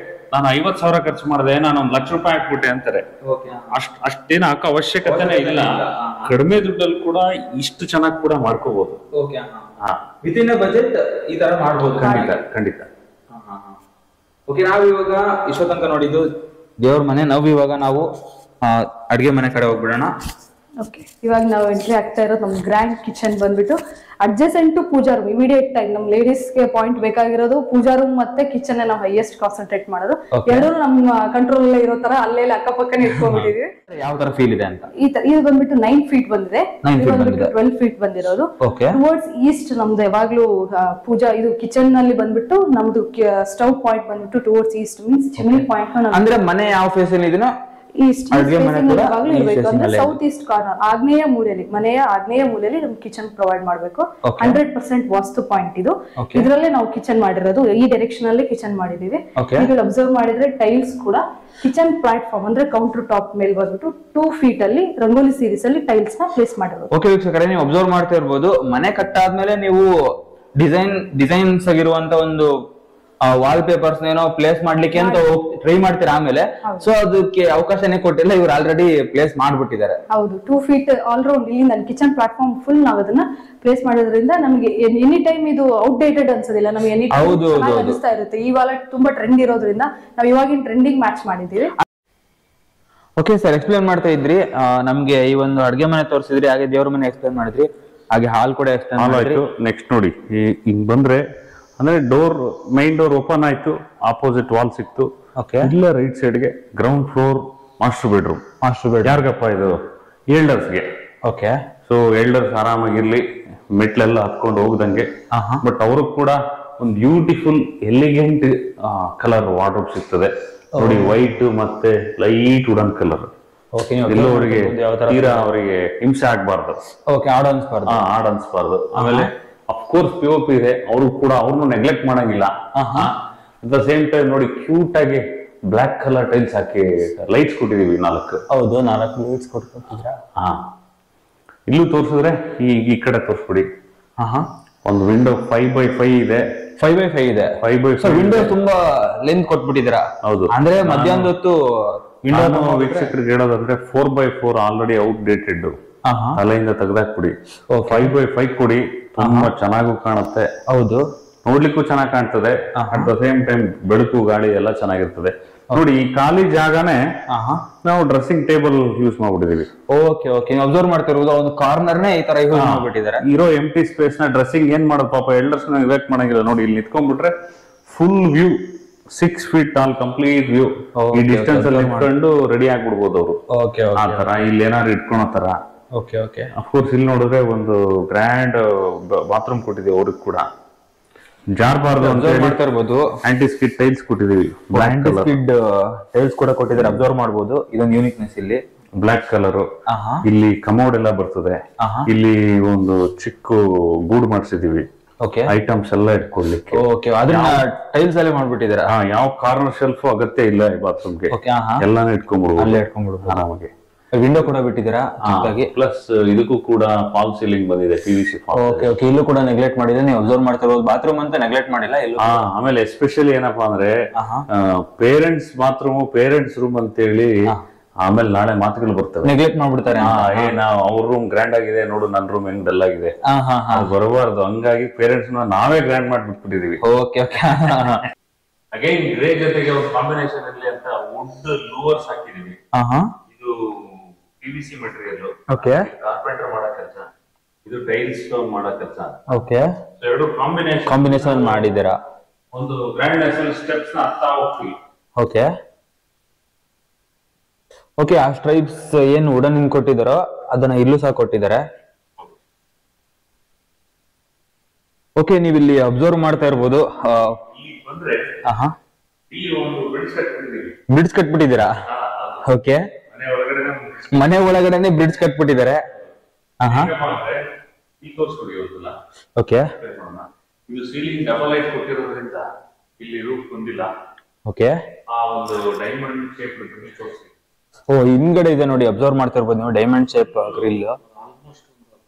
ನಾನು 50,000 ಖರ್ಚು ಮಾಡಿದೆ, ನಾನು 1,00,000 ರೂಪಾಯಿ ಹಾಕ್ಬಿಟ್ಟೆ ಅಂತಾರೆ. ಅಷ್ಟೇನು ಹಾಕೋ ಅವಶ್ಯಕತೆನೇ ಇಲ್ಲ. ಕಡಿಮೆ ದುಡ್ಡಲ್ಲಿ ಕೂಡ ಇಷ್ಟು ಚೆನ್ನಾಗಿ ಕೂಡ ಮಾಡ್ಕೋಬಹುದು. ವಿತಿನ್ ಬಜೆಟ್ ಈ ತರ ಮಾಡಬಹುದು. ಖಂಡಿತ ಖಂಡಿತ. ಓಕೆ, ನಾವು ಇವಾಗ ಇಷ್ಟೋ ತನಕ ನೋಡಿದ್ದು ದೇವ್ರ ಮನೆ. ಇವಾಗ ನಾವು ಅಡ್ಗೆ ಮನೆ ಕಡೆ ಹೋಗ್ಬಿಡೋಣ. ಓಕೆ, ಇವಾಗ ನಾವು ಎಂಟ್ರಿ ಆಗ್ತಾ ಇರೋದು ನಮ್ ಗ್ರ್ಯಾಂಡ್ ಕಿಚನ್ ಬಂದ್ಬಿಟ್ಟು adjacent to puja room. Immediate ಆಗಿ ನಮ್ ಲೇಡೀಸ್ ಗೆ ಪಾಯಿಂಟ್ ಬೇಕಾಗಿರೋದು ಪೂಜಾ ರೂಮ್ ಮತ್ತೆ ಕಿಚನ್ ನಾವು ಹೈಯೆಸ್ಟ್ ಕಾನ್ಸಂಟ್ರೇಟ್ ಮಾಡೋದು. ಎರಡೂ ನಮ್ಮ ಕಂಟ್ರೋಲ್ ಅಲ್ಲೇ ಇರೋ ತರ ಅಲ್ಲೇ ಅಕ್ಕಪಕ್ಕನೇ ಇಟ್ಕೊಂಡ್ಬಿಟ್ಟಿದೀವಿ. ಯಾವ ತರ ಫೀಲ್ ಇದೆ ಅಂತ. ಇದು ಬಂದ್ಬಿಟ್ಟು 9 ಫೀಟ್ ಬಂದಿದೆ. ಇದು ಬಂದ್ಬಿಟ್ಟು 12 ಫೀಟ್ ಬಂದಿರೋದು. ಟುವರ್ಡ್ಸ್ ಈಸ್ಟ್ ನಮ್ದು ಯಾವಾಗ್ಲೂ ಪೂಜಾ ಇದು ಕಿಚನ್ ನಲ್ಲಿ ಬಂದ್ಬಿಟ್ಟು ನಮ್ದು ಸ್ಟವ್ ಪಾಯಿಂಟ್ ಬಂದ್ಬಿಟ್ಟು towards East means chimney point. ಅಂದ್ರೆ ಮನೆ ಯಾವ ಫೇಸ್ ಅಲ್ಲಿ ಇದನ್ನ ಈಸ್ಟ್ ಸೌತ್ ಈಸ್ಟ್ ಕಾರ್ನರ್ ಆಗ್ನೇಯ ಮೂಲೆಯಲ್ಲಿ, ಮನೆಯ ಆಗ್ನೇಯ ಮೂಲೆಯಲ್ಲಿ ನಮ್ ಕಿಚನ್ ಪ್ರೊವೈಡ್ ಮಾಡ್ಬೇಕು. 100% ವಾಸ್ತು ಪಾಯಿಂಟ್ ಇದು. ಇದ್ರಲ್ಲೇ ನಾವು ಕಿಚನ್ ಮಾಡಿರೋದು, ಈ ಡೈರೆಕ್ಷನ್ ಅಲ್ಲಿ ಕಿಚನ್ ಮಾಡಿದೀವಿ. ಇದ್ರಲ್ಲಿ ಅಬ್ಸರ್ವ್ ಮಾಡಿದ್ರೆ ಟೈಲ್ಸ್ ಕೂಡ ಕಿಚನ್ ಪ್ಲಾಟ್ಫಾರ್ಮ್ ಅಂದ್ರೆ ಕೌಂಟರ್ ಟಾಪ್ ಮೇಲೆ ಬಂದ್ಬಿಟ್ಟು 2 ಫೀಟ್ ಅಲ್ಲಿ ರಂಗೋಲಿ ಸೀರೀಸ್ ಅಲ್ಲಿ ಟೈಲ್ಸ್ ನ ಪ್ಲೇಸ್ ಮಾಡಿರೋದು. ಓಕೆ ವೀಕ್ಷಕರೇ, ನೀವು ಅಬ್ಸರ್ವ್ ಮಾಡ್ತಾ ಇರ್ಬೋದು, ಮನೆ ಕಟ್ಟಾದ್ಮೇಲೆ ನೀವು ಡಿಸೈನ್ಸ್ ಆಗಿರುವಂತ ಒಂದು ವಾಲ್ ಪೇಪರ್ಸ್ ಏನೋ ಪ್ಲೇಸ್ ಮಾಡ್ಲಿಕ್ಕೆ ಅಂತ ಟ್ರೈ ಮಾಡ್ತೀರಾ. ಆಮೇಲೆ ಸೊ ಅದಕ್ಕೆ ಅವಕಾಶನೇ ಕೊಟ್ಟಿಲ್ಲ, ಇವ್ರು ಆಲ್ರೆಡಿ ಪ್ಲೇಸ್ ಮಾಡ್ಬಿಟ್ಟಿದ್ದಾರೆ. ಹೌದು, 2 ಫೀಟ್ ಆಲ್ ರೌಂಡ್ ಇಲ್ಲಿ ನನ್ನ ಕಿಚನ್ ಪ್ಲಾಟ್ಫಾರ್ಮ್ ಫುಲ್ ನಾವ್ ಅದನ್ನ ಪ್ಲೇಸ್ ಮಾಡೋದ್ರಿಂದ ನಮಗೆ ಎನಿ ಟೈಮ್ ಇದು ಔಟ್ಡೇಟೆಡ್ ಅನ್ಸೋದಿಲ್ಲ. ನಮಗೆ ಎನಿ ಟೈಮ್ ಅನಿಸ್ತಾ ಇರುತ್ತೆ. ಈ ವಾಲೆಟ್ ತುಂಬಾ ಟ್ರೆಂಡ್ ಇರೋದ್ರಿಂದ ನಾವು ಇವಾಗಿನ ಟ್ರೆಂಡಿಂಗ್ ಮ್ಯಾಚ್ ಮಾಡಿದೀವಿ. ಓಕೆ ಸರ್, ಎಕ್ಸ್ಪ್ಲೇನ್ ಮಾಡ್ತಾ ಇದ್ರಿ ನಮ್ಗೆ ಈ ಒಂದು ಅಡ್ಗೆ ಮನೆ ತೋರಿಸಿದ್ರಿ, ಹಾಗೆ ದೇವ್ರ ಮನೆ ಎಕ್ಸ್ಪ್ಲೇನ್ ಮಾಡಿದ್ರಿ, ಹಾಗೆ ಹಾಲ್ ಕೂಡ ಎಕ್ಸ್ಪ್ಲೇನ್ ಮಾಡಿದ್ರಿ. ನೆಕ್ಸ್ಟ್ ನೋಡಿ, ಹಿಂಗ್ ಬಂದ್ರೆ ಅಂದ್ರೆ ಮೈನ್ ಡೋರ್ ಓಪನ್ ಆಯ್ತು, ಆಪೋಸಿಟ್ ವಾಲ್ ಸಿಕ್ತು. ಇಲ್ಲ ರೈಟ್ ಸೈಡ್ಗೆ ಗ್ರೌಂಡ್ ಫ್ಲೋರ್ ಮಾಸ್ಟರ್ ಬೆಡ್ರೂಮ್. ಯಾರಿಗಪ್ಪ ಇದು? ಎಲ್ಡರ್ಸ್ಗೆ. ಓಕೆ, ಸೊ ಎಲ್ಡರ್ಸ್ ಆರಾಮಾಗಿರ್ಲಿ, ಮೆಟ್ಲೆಲ್ಲ ಹತ್ಕೊಂಡು ಹೋಗ್ದಂಗೆ. ಬಟ್ ಅವ್ರಿಗೆ ಕೂಡ ಒಂದು ಬ್ಯೂಟಿಫುಲ್ ಎಲಿಗೆಂಟ್ ಕಲರ್ ವಾರ್ಡ್ರೋಬ್ ಸಿಗ್ತದೆ ನೋಡಿ. ವೈಟ್ ಮತ್ತೆ ಲೈಟ್ ವುಡನ್ ಕಲರ್. ಅವರಿಗೆ ತೀರಾ ಅವರಿಗೆ ಹಿಂಸೆ ಆಗ್ಬಾರ್ದು, ಆಡ್ ಅನ್ಸ್ಬಾರ್ದು. ಆಮೇಲೆ ಅಫ್ಕೋರ್ಸ್ POP ಇದೆ, ಅವರು ಕೂಡ ಅವ್ರನ್ನು ನೆಗ್ಲೆಕ್ಟ್ ಮಾಡಂಗಿಲ್ಲ. ಅಟ್ ದ ಸೇಮ್ ಟೈಮ್ ನೋಡಿ, ಕ್ಯೂಟ್ ಆಗಿ ಬ್ಲಾಕ್ ಕಲರ್ ಟೈಲ್ಸ್ ಹಾಕಿ ಲೈಟ್ಸ್ ಕೊಟ್ಟಿದೀವಿ 4. ಹೌದು, 4 ಲೈಟ್ಸ್ ಕೊಟ್ಟಿದ್ರ. ಇಲ್ಲೂ ತೋರಿಸಿದ್ರೆ ಈ ಕಡೆ ತೋರಿಸ್ಬಿಡಿ. ಒಂದು ವಿಂಡೋ 5x5 ಇದೆ. 5x5 ಇದೆ. 5x5 ವಿಂಡೋ ತುಂಬಾ ಲೆಂತ್ ಕೊಟ್ಬಿಟ್ಟಿದ್ದೀರಾ. ಹೌದು, ಅಂದ್ರೆ ಮಧ್ಯಾಹ್ನದ ಹೊತ್ತು ವಿಂಡೋ ವೀಕ್ಷಕರಿಗೆ ಹೇಳೋದಂದ್ರೆ 4x4 ಆಲ್ರೆಡಿ ಔಟ್ಡೇಟೆಡ್, ತಲೆಯಿಂದ ತೆಗೆದಾಕ್ಬಿಡಿ. 5x5 ಕೊಡಿ, ತುಂಬಾ ಚೆನ್ನಾಗೂ ಕಾಣುತ್ತೆ. ಹೌದು, ನೋಡ್ಲಿಕ್ಕೂ ಚೆನ್ನಾಗಿ ಕಾಣ್ತದೆ. ಅಟ್ ದ ಸೇಮ್ ಟೈಮ್ ಬೆಳಕು ಗಾಳಿ ಎಲ್ಲ ಚೆನ್ನಾಗಿರ್ತದೆ. ನೋಡಿ ಈ ಖಾಲಿ ಜಾಗನೇ ನಾವು ಡ್ರೆಸ್ಸಿಂಗ್ ಟೇಬಲ್ ಯೂಸ್ ಮಾಡ್ಬಿಟ್ಟಿದೀವಿ. ಓಕೆ ಓಕೆ, ನೀವು ಅಬ್ಸರ್ವ್ ಮಾಡ್ತಿರೋದು ಒಂದು ಕಾರ್ನರ್ನೇ ಈ ತರ ಯೂಸ್ ಮಾಡ್ಬಿಟ್ಟಿದ್ದಾರೆ. ಇರೋ ಎಂಟಿ ಸ್ಪೇಸ್ ನ ಡ್ರೆಸ್ಸಿಂಗ್ ಏನ್ ಮಾಡೋದು ಪಾಪ ಎಲ್ಡರ್ಸ್ ಇವೆಕ್ಟ್ ಮಾಡಂಗಿಲ್ಲ. ನೋಡಿ ಇಲ್ಲಿ ನಿಂತ್ಕೊಂಡ್ಬಿಟ್ರೆ full view 6 feet tall complete view. ಈ ಡಿಸ್ಟೆನ್ಸ್ ಅಲ್ಲಿ ನಿಂತ್ಕೊಂಡು ರೆಡಿ ಆಗ್ಬಿಡ್ಬೋದು ಅವರು. ಆ ತರ ಇಲ್ಲಿ ಏನಾದ್ರು ಇಟ್ಕೊಳೋ ತರ. Okay okay. ಅಫ್ಕೋರ್ಸ್ ಇಲ್ಲಿ ನೋಡಿದ್ರೆ ಒಂದು ಗ್ರ್ಯಾಂಡ್ ಬಾತ್ರೂಮ್ ಕೊಟ್ಟಿದ್ದೀವಿ ಅವ್ರಿಗೆ ಕೂಡ. ಜಾರ್ಬಾರ್ದು ಅಂತ ಮಾಡ್ತಾ ಇರ್ಬೋದು. ಆಂಟಿ ಸ್ಕಿಡ್ ಟೈಲ್ಸ್ ಕೊಟ್ಟಿದೀವಿ. ಆಂಟಿ ಸ್ಕಿಡ್ ಟೈಲ್ಸ್ ಕೂಡ ಕೊಟ್ಟಿದ್ದಾರೆ, ಅಬ್ಸರ್ವ್ ಮಾಡಬಹುದು. ಇದೊಂದು ಯೂನಿಕ್ನೆಸ್ ಇಲ್ಲಿ. Black colour. ಇಲ್ಲಿ ಕಮೋಡ್ ಎಲ್ಲ ಬರ್ತದೆ. ಇಲ್ಲಿ ಒಂದು ಚಿಕ್ಕ ಗೂಡು ಮಾಡಿಸಿದೀವಿ ಐಟಮ್ಸ್ ಎಲ್ಲ ಇಟ್ಕೊಳ್ಲಿಕ್ಕೆ. ಅದನ್ನ ಟೈಲ್ಸ್ ಅಲ್ಲೇ ಮಾಡ್ಬಿಟ್ಟಿದ್ದಾರೆ. ಯಾವ ಕಾರ್ನರ್ ಶೆಲ್ಫ್ ಅಗತ್ಯ ಇಲ್ಲ ಈ ಬಾತ್ರೂಮ್ಗೆ, ಎಲ್ಲಾನು ಇಟ್ಕೊಂಡ್ಬಿಡ್ಬೋದು ಆರಾಮಾಗಿ. ವಿಂಡೋ ಕೂಡ ಬಿಟ್ಟಿದ್ದೀರಾ. ಪ್ಲಸ್ ಇದಕ್ಕೂ ಕೂಡ ಫಾಲ್ ಸೀಲಿಂಗ್ ಬಂದಿದೆ, PVC. ಇಲ್ಲೂ ಕೂಡ ನೆಗ್ಲೆಕ್ಟ್ ಮಾಡಿದ್ರೆ ನೀವು ಅಬ್ಸರ್ವ್ ಮಾಡ್ತಿರ್ಬೋದು. ಬಾತ್ರೂಮ್ ಅಂತ ನೆಗ್ಲೆಕ್ಟ್ ಮಾಡಿಲ್ಲ. ಆಮೇಲೆ ಎಸ್ಪೆಷಲಿ ಏನಪ್ಪಾ ಅಂದ್ರೆ ಪೇರೆಂಟ್ಸ್ ಬಾತ್ರೂಮ್, ಪೇರೆಂಟ್ಸ್ ರೂಮ್ ಅಂತ ಹೇಳಿ ಆಮೇಲೆ ನಾಳೆ ಮಾತುಗಳು ಬರ್ತವೆ, ನೆಗ್ಲೆಕ್ಟ್ ಮಾಡ್ಬಿಡ್ತಾರೆ. ಅವ್ರ ರೂಮ್ ಗ್ರ್ಯಾಂಡ್ ಆಗಿದೆ ನೋಡು, ನನ್ ರೂಮ್ ಹೆಂಗ್ ಡಲ್ ಆಗಿದೆ, ಬರಬಾರ್ದು. ಹಂಗಾಗಿ ಪೇರೆಂಟ್ಸ್ ನಾವೇ ಗ್ರ್ಯಾಂಡ್ ಮಾಡ್ಬಿಟ್ಬಿಟ್ಟಿದೀವಿ. ಅಗೈನ್ ಗ್ರೇ ಜೊತೆಗೆ ಒಂದು ಕಾಂಬಿನೇಷನ್ ಇರ್ಲಿ ಅಂತ ವುಡ್ ಲೂವರ್ಸ್ ಹಾಕಿದೀವಿ. ಇದು PVC ಮೆಟೀರಿಯಲ್. ಕಾರ್ಪೆಂಟರ್ ಮಾಡೋ ಕೆಲಸ, ಇದು ಟೈಲ್ಸ್ ಮಾಡೋ ಕೆಲಸ. ಎರಡು ಕಾಂಬಿನೇಷನ್ ಮಾಡಿದ್ದೀರಾ. ಒಂದು ಗ್ರ್ಯಾಂಡ್ ಸ್ಟೆಪ್ಸ್ ನ ಹತ್ತಾ ಹೋಗ್ತೀವಿ. ಓಕೆ, ಆ ಸ್ಟ್ರೈಪ್ಸ್ ಏನ್ ವುಡನ್ ಕೊಟ್ಟಿದಾರೋ ಅದನ್ನ ಇಲ್ಲೂ ಸಹ ಕೊಟ್ಟಿದ್ದಾರೆ. ಓಕೆ, ನೀವು ಇಲ್ಲಿ ಅಬ್ಸರ್ವ್ ಮಾಡ್ತಾ ಇರ್ಬೋದು. ಬ್ರಿಡ್ಜ್ ಕಟ್ಬಿಟ್ಟಿದ್ದೀರಾ. ಓಕೆ, ಮನೆ ಒಳಗಡೆನೆ ಬ್ರಿಡ್ಜ್ ಕಟ್ಬಿಟ್ಟಿದ್ದಾರೆ. ಓಕೆ, ಇದು ಸೀಲಿಂಗ್ ಡಬಲ್ ಲೈಟ್ ಕೊಟ್ಟಿರೋದ್ರಿಂದ ಇಲ್ಲಿ ರೂಫ್ ಬಂದಿಲ್ಲ. ಓಕೆ, ಆ ಒಂದು ಡೈಮಂಡ್ ಶೇಪ್ ಗ್ರಿಲ್ ತೋರಿಸಿ. ಹಿಂದ್ಗಡೆ ಇದೆ ನೋಡಿ, ಅಬ್ಸರ್ವ್ ಮಾಡ್ತಾ ಇರ್ಬೋದು ನೀವು. Diamond shape grill almost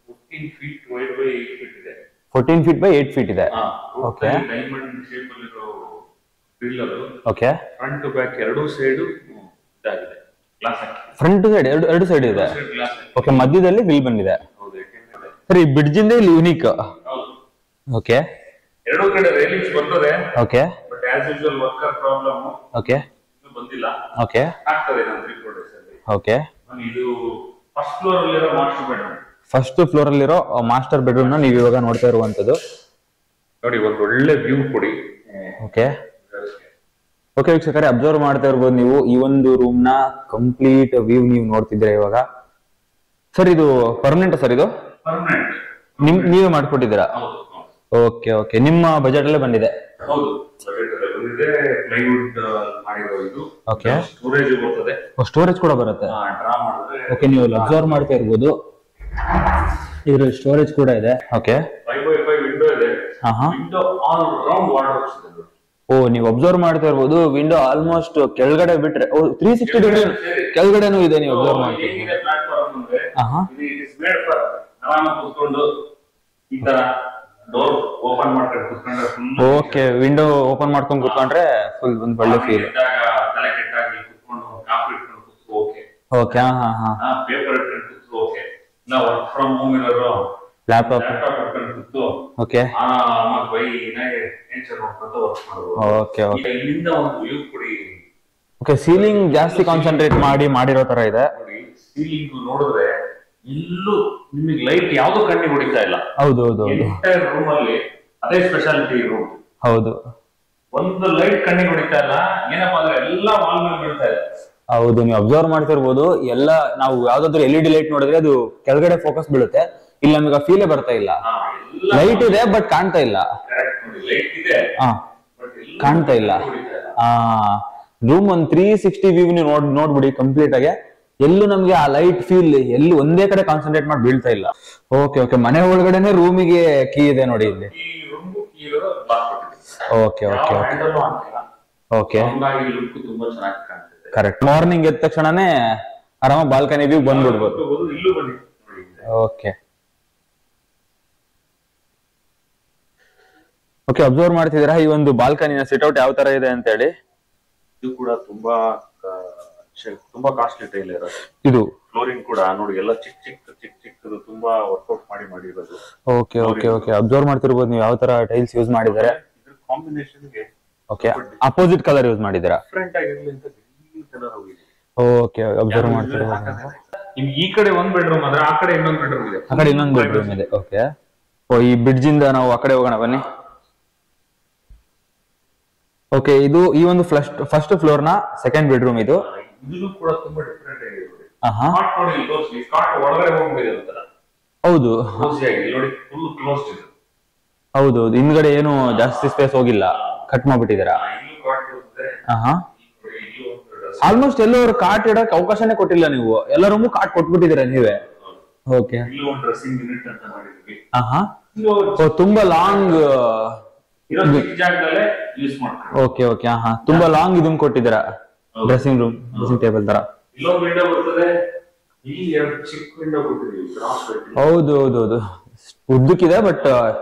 14 feet wide by 8 feet ಇದೆ. 14 feet by 8 feet ಇದೆ. ಓಕೆ, ಡೈಮಂಡ್ ಶೇಪ್ ಅಲ್ಲಿ ಇರೋ ಗ್ರಿಲ್ ಅದು. ಓಕೆ, ಫ್ರಂಟ್ ಟು ಬ್ಯಾಕ್ ಎರಡು ಸೈಡ್ ಇದಾಗಿದೆ, ಗ್ಲಾಸ್ ಹಾಕಿ. ಫ್ರಂಟ್ ಸೈಡ್ ಎರಡು ಸೈಡ್ ಇದೆ. ಓಕೆ, ಮಧ್ಯದಲ್ಲಿ ಗ್ರಿಲ್ ಬಂದಿದೆ. ಸರಿ, ಬ್ರಿಡ್ಜ್ ಇಂದ ಇಲ್ಲಿ ಯೂನಿಕ್. ಓಕೆ, ಎರಡು ಕಡೆ ರೈಲಿಂಗ್ಸ್ ಬರ್ತದೆ. Okay, but as usual worker problem. Okay, ಬಂದಿಲ್ಲ. ಓಕೆ, ಆಗ್ತದೆ ನಾನು 3 4 days ಅಲ್ಲಿ. ಓಕೆ, ಇದು ಫಸ್ಟ್ ಫ್ಲೋರ್ ಅಲ್ಲಿರೋ ಮಾಸ್ಟರ್ ಬೆಡ್ರೂಮ್. ಫಸ್ಟ್ ಫ್ಲೋರ್ ಅಲ್ಲಿರೋ ಮಾಸ್ಟರ್ ಬೆಡ್ರೂಮ್ ನ ನೀವು ಇವಾಗ ನೋಡ್ತಾ ಇರುವಂತದ್ದು. ನೋಡಿ, ಒಂದು ಒಳ್ಳೆ ವ್ಯೂ ಕೊಡಿ. ಓಕೆ ಓಕೆ, ವೀಕ್ಷಕರೇ ಅಬ್ಸರ್ವ್ ಮಾಡ್ತಾ ಇರ್ಬೋದು ನೀವು. ಈ ಒಂದು ರೂಮ್ ನ ಕಂಪ್ಲೀಟ್ ವ್ಯೂ ನೀವು ನೋಡ್ತಿದ್ದೀರಾ ಇವಾಗ. ಸರ್, ಇದು ಪರ್ಮನೆಂಟ್ ಸರ್? ಇದು ನೀವೇ ಮಾಡ್ಕೊಟ್ಟಿದ್ದೀರಾ? ಓಕೆ ಓಕೆ, ನಿಮ್ಮ ಬಜೆಟ್ ಅಲ್ಲೇ ಬಂದಿದೆ? ಹೌದು, ಬಜೆಟ್ ಅಲ್ಲೇ ಬಂದಿದೆ. ಪ್ಲೈವುಡ್ ಮಾಡಿರೋ ಇದು. ಓಕೆ, ಸ್ಟೋರೇಜ್ ಬರ್ತದೆ. ಸ್ಟೋರೇಜ್ ಕೂಡ ಬರುತ್ತೆ. ಡ್ರಾ ಮಾಡಿದ್ರೆ ಓಕೆ, ನೀವು ಅಬ್ಸರ್ವ್ ಮಾಡ್ತಾ ಇರ್ಬೋದು, ಇದ್ರ ಸ್ಟೋರೇಜ್ ಕೂಡ ಇದೆ. ಓಕೆ, 5x5 ವಿಂಡೋ ಇದೆ. ವಿಂಡೋ ಆಲ್ ರೌಂಡ್ ವಾರ್ಡ್ರೋಬ್ಸ್ ಇದೆ. ನೀವು ಅಬ್ಸರ್ವ್ ಮಾಡ್ತಾ ಇರ್ಬೋದು, ವಿಂಡೋ ಆಲ್ಮೋಸ್ಟ್ ಕೆಳಗಡೆ ಬಿಟ್ರೆ 360 ಡಿಗ್ರಿ ಕೆಳಗಡೆನೂ ಇದೆ. ನೀವು ಅಬ್ಸರ್ವ್ ಮಾಡ್ತೀವಿ. ಹೇಗಿದೆ ಪ್ಲಾಟ್ಫಾರ್ಮ್ ಅಂದ್ರೆ, ಇದು ಇಟ್ ಇಸ್ ಮೇಡ್ ಫಾರ್ ಆರಾಮಾಗಿ ಕೂತ್ಕೊಂಡು ಈ ತರ ಡೋರ್ ಓಪನ್ ಮಾಡ್ಕೊಂಡು ಕೂತ್ಕೊಂಡ್ರೆ ಫುಲ್. ಓಕೆ, ವಿಂಡೋ ಓಪನ್ ಮಾಡ್ಕೊಂಡು ಕೂತ್ಕೊಂಡ್ರೆ ಫುಲ್ ಒಂದು ಒಳ್ಳೆ ಫೀಲ್. ತಲೆ ಕೆಟ್ಟಾಗಿ ಕೂತ್ಕೊಂಡು ಕಾಫಿ ಇಟ್ಕೊಂಡು ಕೂತ್ಕೊ. ಓಕೆ ಓಕೆ, ಪೇಪರ್ ಇಟ್ಕೊಂಡು ಕೂತ್ಕೊ. ಓಕೆ, ಇಲ್ಲ ವರ್ಕ್ ಫ್ರಮ್ ಹೋಮ್ ಇರೋರು ಲ್ಯಾಪ್ಟಾಪ್ ಇಟ್ಕೊಂಡು ಕೂತು ಓಕೆ ಆರಾಮಾಗಿ ಬೈ ನೇಚರ್ ನೋಡ್ಕೊಂಡು ವರ್ಕ್ ಮಾಡ್ಬೋದು. ಓಕೆ ಓಕೆ, ಇಲ್ಲಿಂದ ಒಂದು ವ್ಯೂ ಕೊಡಿ. ಓಕೆ, ಸೀಲಿಂಗ್ ಜಾಸ್ತಿ ಕಾನ್ಸಂಟ್ರೇಟ್ ಮಾಡಿರೋ ತರ ಇದೆ. ನೋಡಿ, ಸೀಲಿಂಗ್ ನೋಡಿದ್ರೆ ಇಲ್ಲೂ ನಿಮಗೆ ಲೈಟ್ ಯಾವ್ದು ಕಣ್ಣಿಗೆ ಹೊಡಿತಾ ಇಲ್ಲ. ಹೌದು ಹೌದು ಹೌದು, ಎಂಟೈರ್ ರೂಮ್ ಅಲ್ಲಿ ಅದೇ ಸ್ಪೆಷಾಲಿಟಿ ರೂಮ್. ಹೌದು, ಒಂದು ಲೈಟ್ ಕಣ್ಣಿಗೆ ಹೊಡಿತಾ ಇಲ್ಲ. ಏನಪ್ಪಾ ಅಂದ್ರೆ ಎಲ್ಲ ವಾಲ್ ಮೇಲೆ ಬೀಳ್ತಾ ಇದೆ. ಹೌದು, ನೀವು ಅಬ್ಸರ್ವ್ ಮಾಡ್ತಾ ಇರ್ಬೋದು. ಎಲ್ಲ ನಾವು ಯಾವ್ದಾದ್ರು LED ಲೈಟ್ ನೋಡಿದ್ರೆ ಅದು ಕೆಳಗಡೆ ಫೋಕಸ್ ಬೀಳುತ್ತೆ. ಇಲ್ಲಿ ನಮಗೆ ಫೀಲೇ ಬರ್ತಾ ಇಲ್ಲ. ಲೈಟ್ ಇದೆ ಬಟ್ ಕಾಣ್ತಾ ಇಲ್ಲ. ಲೈಟ್ ಇದೆ, ಕಾಣ್ತಾ ಇಲ್ಲ. ರೂಮ್ ಒಂದು 360 ವ್ಯೂ ನೀವು ನೋಡ್ಬಿಡಿ ಕಂಪ್ಲೀಟ್ ಆಗಿ. ಎಲ್ಲೂ ನಮ್ಗೆ ಆ ಲೈಟ್ ಫೀಲ್ ಎಲ್ಲೂ ಒಂದೇ ಕಡೆ ಕಾನ್ಸಂಟ್ರೇಟ್ ಮಾಡಿ ಬೀಳ್ತಾ ಇಲ್ಲ. ಓಕೆ ಓಕೆ, ಮನೆ ಒಳಗಡೆನೆ ರೂಮಿಗೆ ಕೀ ಇದೆ ನೋಡಿ ಇಲ್ಲಿ. Okay okay okay, correct. Morning ಎದ್ದ ತಕ್ಷಣನೇ ಆರಾಮ ಬಾಲ್ಕನಿ ವ್ಯೂ ಬಂದ್ಬಿಡ್ಬೋದು. ಓಕೆ ಓಕೆ, ಅಬ್ಸರ್ವ್ ಮಾಡ್ತಿದ್ದೀರಾ ಈ ಒಂದು ಬಾಲ್ಕನಿನ ಸಿಟ್ಔಟ್ ಯಾವ ತರ ಇದೆ ಅಂತ ಹೇಳಿ. ಇದು ಕೂಡ ತುಂಬಾ ಕಾಸ್ಟ್ಲಿ ಟೈಲ್ ಇರೋದು. ಇದು ಫ್ಲೋರಿಂಗ್ ಕೂಡ ನೋಡಿ, ಎಲ್ಲ ಚಿಕ್ಕದು ತುಂಬಾ ವರ್ಕೌಟ್ ಮಾಡಿರೋದು. ಓಕೆ ಓಕೆ ಓಕೆ, ಅಬ್ಸರ್ವ್ ಮಾಡ್ತಿರ್ಬೋದು ನೀವು ಯಾವ ತರ ಟೈಲ್ಸ್ ಯೂಸ್ ಮಾಡಿದ್ದಾರೆ. ಕಾಂಬಿನೇಷನ್ ಗೆ ಓಕೆ ಅಪೋಸಿಟ್ ಕಲರ್ ಯೂಸ್ ಮಾಡಿದ್ದೀರಾ? ಡಿಫ್ರೆಂಟ್ ಆಗಿರ್ಲಿ ಅಂತ ಗ್ರೀನ್ ಕಲರ್ ಹೋಗಿದೆ. ಓಕೆ ಅಬ್ಸರ್ವ್ ಮಾಡ್ತೀರಾ? ನಿಮ್ಗೆ ಈ ಕಡೆ ಒಂದ್ ಬೆಡ್ರೂಮ್ ಆದ್ರೆ ಆ ಕಡೆ ಇನ್ನೊಂದು ಬೆಡ್ರೂಮ್ ಇದೆ. ಆ ಕಡೆ ಇನ್ನೊಂದು ಬೆಡ್ರೂಮ್ ಇದೆ. ಓಕೆ. ಓ ಈ ಬ್ರಿಡ್ಜ್ ಇಂದ ನಾವು ಆ ಕಡೆ ಹೋಗೋಣ ಬನ್ನಿ. ಓಕೆ ಇದು ಈ ಒಂದು ಫಸ್ಟ್ ಫ್ಲೋರ್ ನ ಸೆಕೆಂಡ್ ಬೆಡ್ರೂಮ್ ಇದು. ಇದು ಕೂಡ ತುಂಬಾ ಡಿಫ್ರೆಂಟ್ ಆಗಿದೆ. ಆಹಾ ಕಾಟ್ ನೋಡಿ ಇಲ್ಲಿ ತೋರಿಸಿ. ಕಾಟ್ ಒಳಗಡೆ ಹೋಗ್ಬಿಟ್ಟಿದೆ ಅಂತ. ಹೌದು ಕ್ಲೋಸ್ ಆಗಿದೆ ನೋಡಿ, ಫುಲ್ ಕ್ಲೋಸ್ಡ್ ಇದೆ. ಹೌದು ಹಿಂದ್ಗಡೆ ಏನು ಜಾಸ್ತಿ ಸ್ಪೇಸ್ ಹೋಗಿಲ್ಲ, ಕಟ್ ಮಾಡ್ಬಿಟ್ಟಿದ್ದೀರಾ. ಇಲ್ಲೂ ಕಾಟ್ ಇರುತ್ತೆ. ಆಹಾ ಆಲ್ಮೋಸ್ಟ್ ಎಲ್ಲರೂ ಕಾಟ್ ಇಡಕ್ ಅವಕಾಶನೇ ಕೊಟ್ಟಿಲ್ಲ ನೀವು, ಎಲ್ಲ ರೂಮು ಕಾಟ್ ಕೊಟ್ಬಿಟ್ಟಿದ್ದೀರಾ ನೀವೇ. ಓಕೆ ಇಲ್ಲೂ ಒಂದು ಡ್ರೆಸ್ಸಿಂಗ್ ಯೂನಿಟ್ ಅಂತ ಮಾಡಿದ್ವಿ. ಆಹಾ ತುಂಬಾ ಲಾಂಗ್ ಜಾಗದಲ್ಲೇ ಯೂಸ್ ಮಾಡ್ತಾರೆ. ಓಕೆ ಓಕೆ ಆಹಾ ತುಂಬಾ ಲಾಂಗ್ ಇದನ್ನ ಕೊಟ್ಟಿದ್ದೀರಾ, ಡ್ರೆಸ್ಸಿಂಗ್ ರೂಮ್, ಡ್ರೆಸ್ಸಿಂಗ್ ಟೇಬಲ್ ತರ. ಇಲ್ಲೊಂದು ವಿಂಡೋ ಬರ್ತದೆ, ಇಲ್ಲಿ ಎರಡು ಚಿಕ್ಕ ವಿಂಡೋ ಕೊಟ್ಟಿದ್ದೀವಿ. ಹೌದು ಹೌದು ಹೌದು ಉದ್ದಕ್ಕಿದೆ ಬಟ್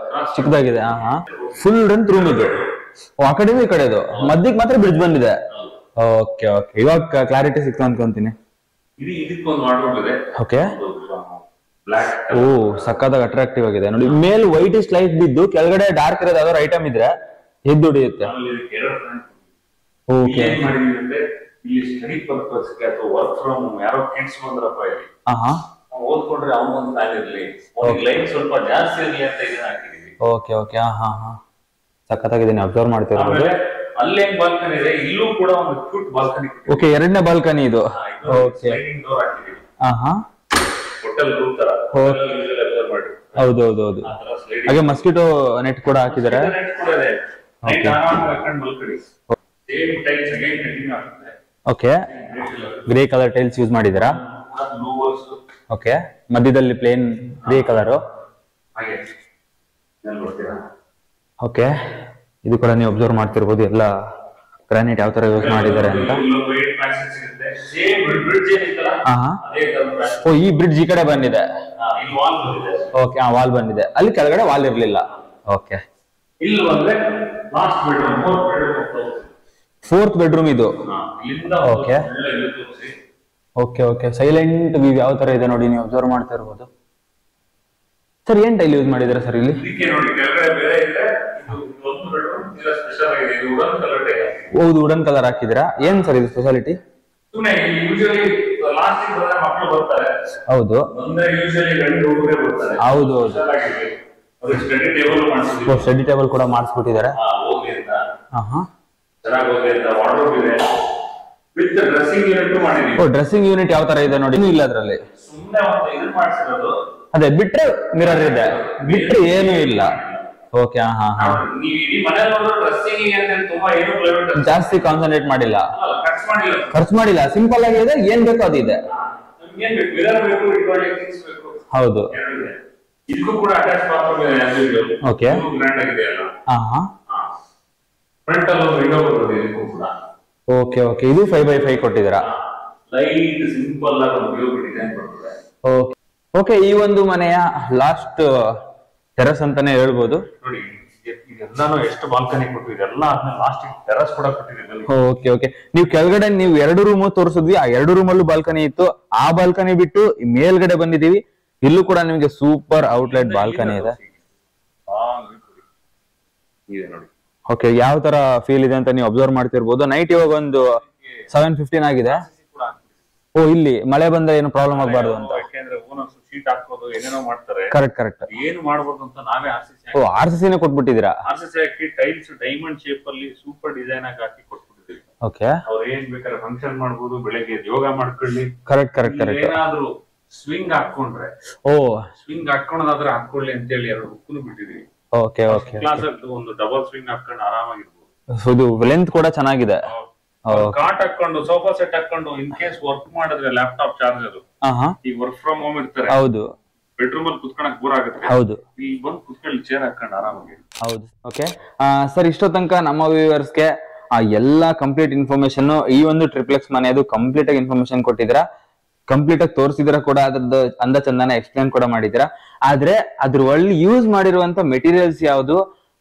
ಚಿಕ್ಕದಾಗಿದೆ. ಆಹಾ ಫುಲ್ ಲೆಂತ್ ರೂಮ್ ಇದು. ಆ ಕಡೆ ಈ ಕಡೆ ಮಧ್ಯಕ್ಕೆ ಮಾತ್ರ ಬ್ರಿಡ್ಜ್ ಬಂದಿದೆ. ಓಕೆ ಓಕೆ ಇವಾಗ ಕ್ಲಾರಿಟಿ ಸಿಕ್ತು ಅನ್ಕೊಂತೀನಿ. ಇದಕ್ಕೊಂದು ವಾರ್ಡ್ರೋಬ್ ಇದೆ. Okay black. ಓ ಸಕ್ಕತ್ತಾಗಿ ಅಟ್ರಾಕ್ಟಿವ್ ಆಗಿದೆ ನೋಡಿ. ಮೇಲ್ ವೈಟ್ ಇಸ್ಟ್ ಲೈಟ್ ಬಿದ್ದು ಕೆಳಗಡೆ ಡಾರ್ಕ್ ಇರೋದು ಯಾವ್ದಾದ್ರು ಐಟಮ್ ಇದ್ರೆ ಎದ್ದು ಹೊಡಿಯುತ್ತೆ. ಓಕೆ ಇಲ್ಲಿ ಸ್ಟಡಿ ಪರ್ಪಸ್ ಅಥವಾ ವರ್ಕ್ ಫ್ರಮ್ ಯಾರೋ ಕಿಡ್ಸ್ ಬಂದ್ರಪ್ಪ ಇಲ್ಲಿ ಆಹಾ ಓದ್ಕೊಂಡ್ರೆ ಅವನೊಂದು ಪ್ಲಾನ್ ಇರ್ಲಿ, ಲೈಟ್ ಸ್ವಲ್ಪ ಜಾಸ್ತಿ ಇರ್ಲಿ ಅಂತ ಇದನ್ನ ಹಾಕಿದೀವಿ. ಓಕೆ ಓಕೆ ಹಾ ಹಾ ಸಕ್ಕತ್ತಾಗಿದೆ, ಅಬ್ಸರ್ವ್ ಮಾಡ್ತಿರೋದು. ಅಲ್ಲೇನ್ ಬಾಲ್ಕನಿ ಇದೆ, ಇಲ್ಲೂ ಕೂಡ ಒಂದು ಕ್ಯೂಟ್ ಬಾಲ್ಕನಿ. ಓಕೆ ಎರಡನೇ ಬಾಲ್ಕನಿ ಇದು. ಓಕೆ ಸ್ಲೈಡಿಂಗ್ ಡೋರ್ ಹಾಕಿದೀವಿ. ಆಹಾ ಹೋಟೆಲ್ ರೂಮ್ ತರ. ಹೌದು ಹೌದು ಹೌದು ಹಾಗೆ ಮಸ್ಕಿಟೋ ನೆಟ್ ಕೂಡ ಹಾಕಿದ್ದಾರೆ. Okay grey colour tiles use ಮಾಡಿದ್ದೀರಾ? ಓಕೆ ಮಧ್ಯದಲ್ಲಿ ಪ್ಲೇನ್ ಗ್ರೇ ಕಲರ್. ಓಕೆ ಇದು ಕೂಡ ನೀವು ಅಬ್ಸರ್ವ್ ಮಾಡ್ತಿರ್ಬೋದು ಎಲ್ಲ ಗ್ರಾನೈಟ್ ಯಾವ ತರ ಯೂಸ್ ಮಾಡಿದ್ದಾರೆ ಅಂತ. ಓ ಈ ಬ್ರಿಡ್ಜ್ ಈ ಕಡೆ ಬಂದಿದೆ. ಓಕೆ ವಾಲ್ ಬಂದಿದೆ, ಅಲ್ಲಿ ಕೆಳಗಡೆ ವಾಲ್ ಇರ್ಲಿಲ್ಲ. ಓಕೆ ಫೋರ್ತ್ ಬೆಡ್ರೂಮ್ ಇದು. Okay okay okay silent view ಯಾವ ತರ ಇದೆ ನೋಡಿ, ನೀವು ಅಬ್ಸರ್ವ್ ಮಾಡ್ತಾ ಇರ್ಬೋದು. ಸರ್ ಏನ್ ಟೈಲ್ ಯೂಸ್ ಮಾಡಿದಾರೆ ಸರ್ ಇಲ್ಲಿ? ಹೌದು ವುಡನ್ ಕಲರ್ ಹಾಕಿದಿರಾ. ಏನ್ ಸರ್ ಇದು ಸ್ಪೆಷಾಲಿಟಿ? ಹೌದು ಹೌದು ಹೌದು ಸ್ಟಡಿ ಟೇಬಲ್ ಕೂಡ ಮಾಡಿಸ್ಬಿಟ್ಟಿದ್ದಾರೆ. ಡ್ರೆಸ್ಸಿಂಗ್ ಯೂನಿಟ್ ಯಾವ ತರ ಇದೆ ನೋಡಿ, ಇಲ್ಲ ಅದ್ರಲ್ಲಿ. ಅದೇ ಬಿಟ್ರೆ ಮಿರರ್ ಇದೆ, ಬಿಟ್ರೆ ಏನು ಇಲ್ಲ. ಓಕೆ ಹಾ ಹಾ ಜಾಸ್ತಿ ಕಾನ್ಸಂಟ್ರೇಟ್ ಮಾಡಿಲ್ಲ, ಖರ್ಚು ಮಾಡಿಲ್ಲ, ಸಿಂಪಲ್ ಆಗಿದೆ, ಏನ್ ಬೇಕೋ ಅದಿದೆ. ಹೌದು ಓಕೆ ಓಕೆ ಓಕೆ ಇದು 5x5 ಕೊಟ್ಟಿದ್ದೀರಾ. ಓಕೆ ಈ ಒಂದು ಮನೆಯ ಲಾಸ್ಟ್ ಟೆರಸ್ ಅಂತಾನೆ ಹೇಳ್ಬೋದು. ಎಷ್ಟು ಬಾಲ್ಕನಿ ಕೊಟ್ಟಿದ್ದೀವಿ, ಎಲ್ಲ ಲಾಸ್ಟ್ ಟೆರಸ್ ಕೂಡ ಕೊಟ್ಟಿದ್ದೀವಿ. ಓಕೆ ಓಕೆ ನೀವು ಕೆಳಗಡೆ ನೀವು 2 ರೂಮ್ ತೋರಿಸಿದ್ವಿ, ಆ 2 ರೂಮಲ್ಲೂ ಬಾಲ್ಕನಿ ಇತ್ತು. ಆ ಬಾಲ್ಕನಿ ಬಿಟ್ಟು ಮೇಲ್ಗಡೆ ಬಂದಿದೀವಿ, ಇಲ್ಲೂ ಕೂಡ ನಿಮ್ಗೆ ಸೂಪರ್ ಔಟ್ಲೆಟ್ ಬಾಲ್ಕನಿ ಇದೆ. ಓಕೆ ಯಾವ ತರ ಫೀಲ್ ಇದೆ ಅಂತ ನೀವು ಅಬ್ಸರ್ವ್ ಮಾಡ್ತಿರ್ಬೋದು. ನೈಟ್ ಇವಾಗ ಒಂದು 7:15 ಆಗಿದೆ. ಓ ಇಲ್ಲಿ ಮಳೆ ಬಂದ್ರೆ ಏನು ಪ್ರಾಬ್ಲಮ್ ಆಗಬಾರ್ದು ಅಂತ. ಶೀಟ್ ಹಾಕೋದು ಏನೇನೋ ಮಾಡ್ತಾರೆ. ಕರೆಕ್ಟ್ ಕರೆಕ್ಟ್ ಏನು ಮಾಡಬಹುದು ಅಂತ ನಾವೇ RCC ನೇ ಕೊಟ್ಬಿಟ್ಟಿದ್ದೀರಾ. RCC ಹಾಕಿ ಟೈಲ್ಸ್ ಡೈಮಂಡ್ ಶೇಪ್ ಅಲ್ಲಿ ಸೂಪರ್ ಡಿಸೈನ್ ಆಗಿ ಹಾಕಿ ಕೊಟ್ಬಿಟ್ಟಿದ್ದೀವಿ. ಓಕೆ ಅವ್ರು ಏನ್ ಬೇಕಾದ್ರೆ ಫಂಕ್ಷನ್ ಮಾಡ್ಬೋದು, ಬೆಳಗ್ಗೆ ಯೋಗ ಮಾಡ್ಕೊಳ್ಳಿ. ಕರೆಕ್ಟ್ ಕರೆಕ್ಟ್ ಕರೆಕ್ಟ್ ಏನಾದ್ರೂ ಸ್ವಿಂಗ್ ಹಾಕೊಂಡ್ರೆ ಸ್ವಿಂಗ್ ಹಾಕೊಂಡಾದ್ರೆ ಹಾಕೊಳ್ಳಿ ಅಂತ ಹೇಳಿ 2 ಬುಕ್ನು ಬಿಟ್ಟಿದೀವಿ. ಓಕೆ ಓಕೆ ಕ್ಲಾಸ್ ಅಲ್ಲಿ ಒಂದು ಡಬಲ್ ಸ್ವಿಂಗ್ ಹಾಕೊಂಡು ಆರಾಮಾಗಿರ್ಬೋದು. ಇದು ಲೆಂತ್ ಕೂಡ ಚೆನ್ನಾಗಿದೆ. ಕಾಟ್ ಹಾಕೊಂಡು ಸೋಫಾ ಸೆಟ್ ಹಾಕೊಂಡು ಇನ್ ಕೇಸ್ ವರ್ಕ್ ಮಾಡಿದ್ರೆ ಲ್ಯಾಪ್ಟಾಪ್ ಚಾರ್ಜರ್ ಈಗ ವರ್ಕ್ ಫ್ರಮ್ ಹೋಮ್ ಇರ್ತಾರೆ. ಹೌದು ಬೆಡ್ರೂಮ್ ಅಲ್ಲಿ ಕುತ್ಕೊಳಕ್ ಬೋರ್ ಆಗುತ್ತೆ. ಹೌದು ಇಲ್ಲಿ ಬಂದು ಕುತ್ಕೊಳ್ಳಿ ಚೇರ್ ಹಾಕೊಂಡು ಆರಾಮಾಗಿ. ಹೌದು ಓಕೆ ಸರ್ ಇಷ್ಟೋ ತನಕ ನಮ್ಮ ವ್ಯೂವರ್ಸ್ಗೆ ಆ ಎಲ್ಲಾ ಕಂಪ್ಲೀಟ್ ಇನ್ಫಾರ್ಮೇಶನ್ ಈ ಒಂದು ಟ್ರಿಪ್ಲೆಕ್ಸ್ ಮನೆಯದು ಕಂಪ್ಲೀಟ್ ಆಗಿ ಇನ್ಫಾರ್ಮೇಶನ್ ಕೊಟ್ಟಿದ್ದೀರಾ, ಕಂಪ್ಲೀಟ್ ಆಗಿ ತೋರಿಸಿದಿರಾ ಕೂಡ, ಅದ್ರದ್ದು ಅಂದ ಚಂದನ ಎಕ್ಸ್ಪ್ಲೇನ್ ಕೂಡ ಮಾಡಿದಿರಾ. ಆದ್ರೆ ಅದ್ರ ಒಳ್ಳೆ ಯೂಸ್ ಮಾಡಿರುವಂತ ಮೆಟೀರಿಯಲ್ಸ್ ಯಾವ್ದು,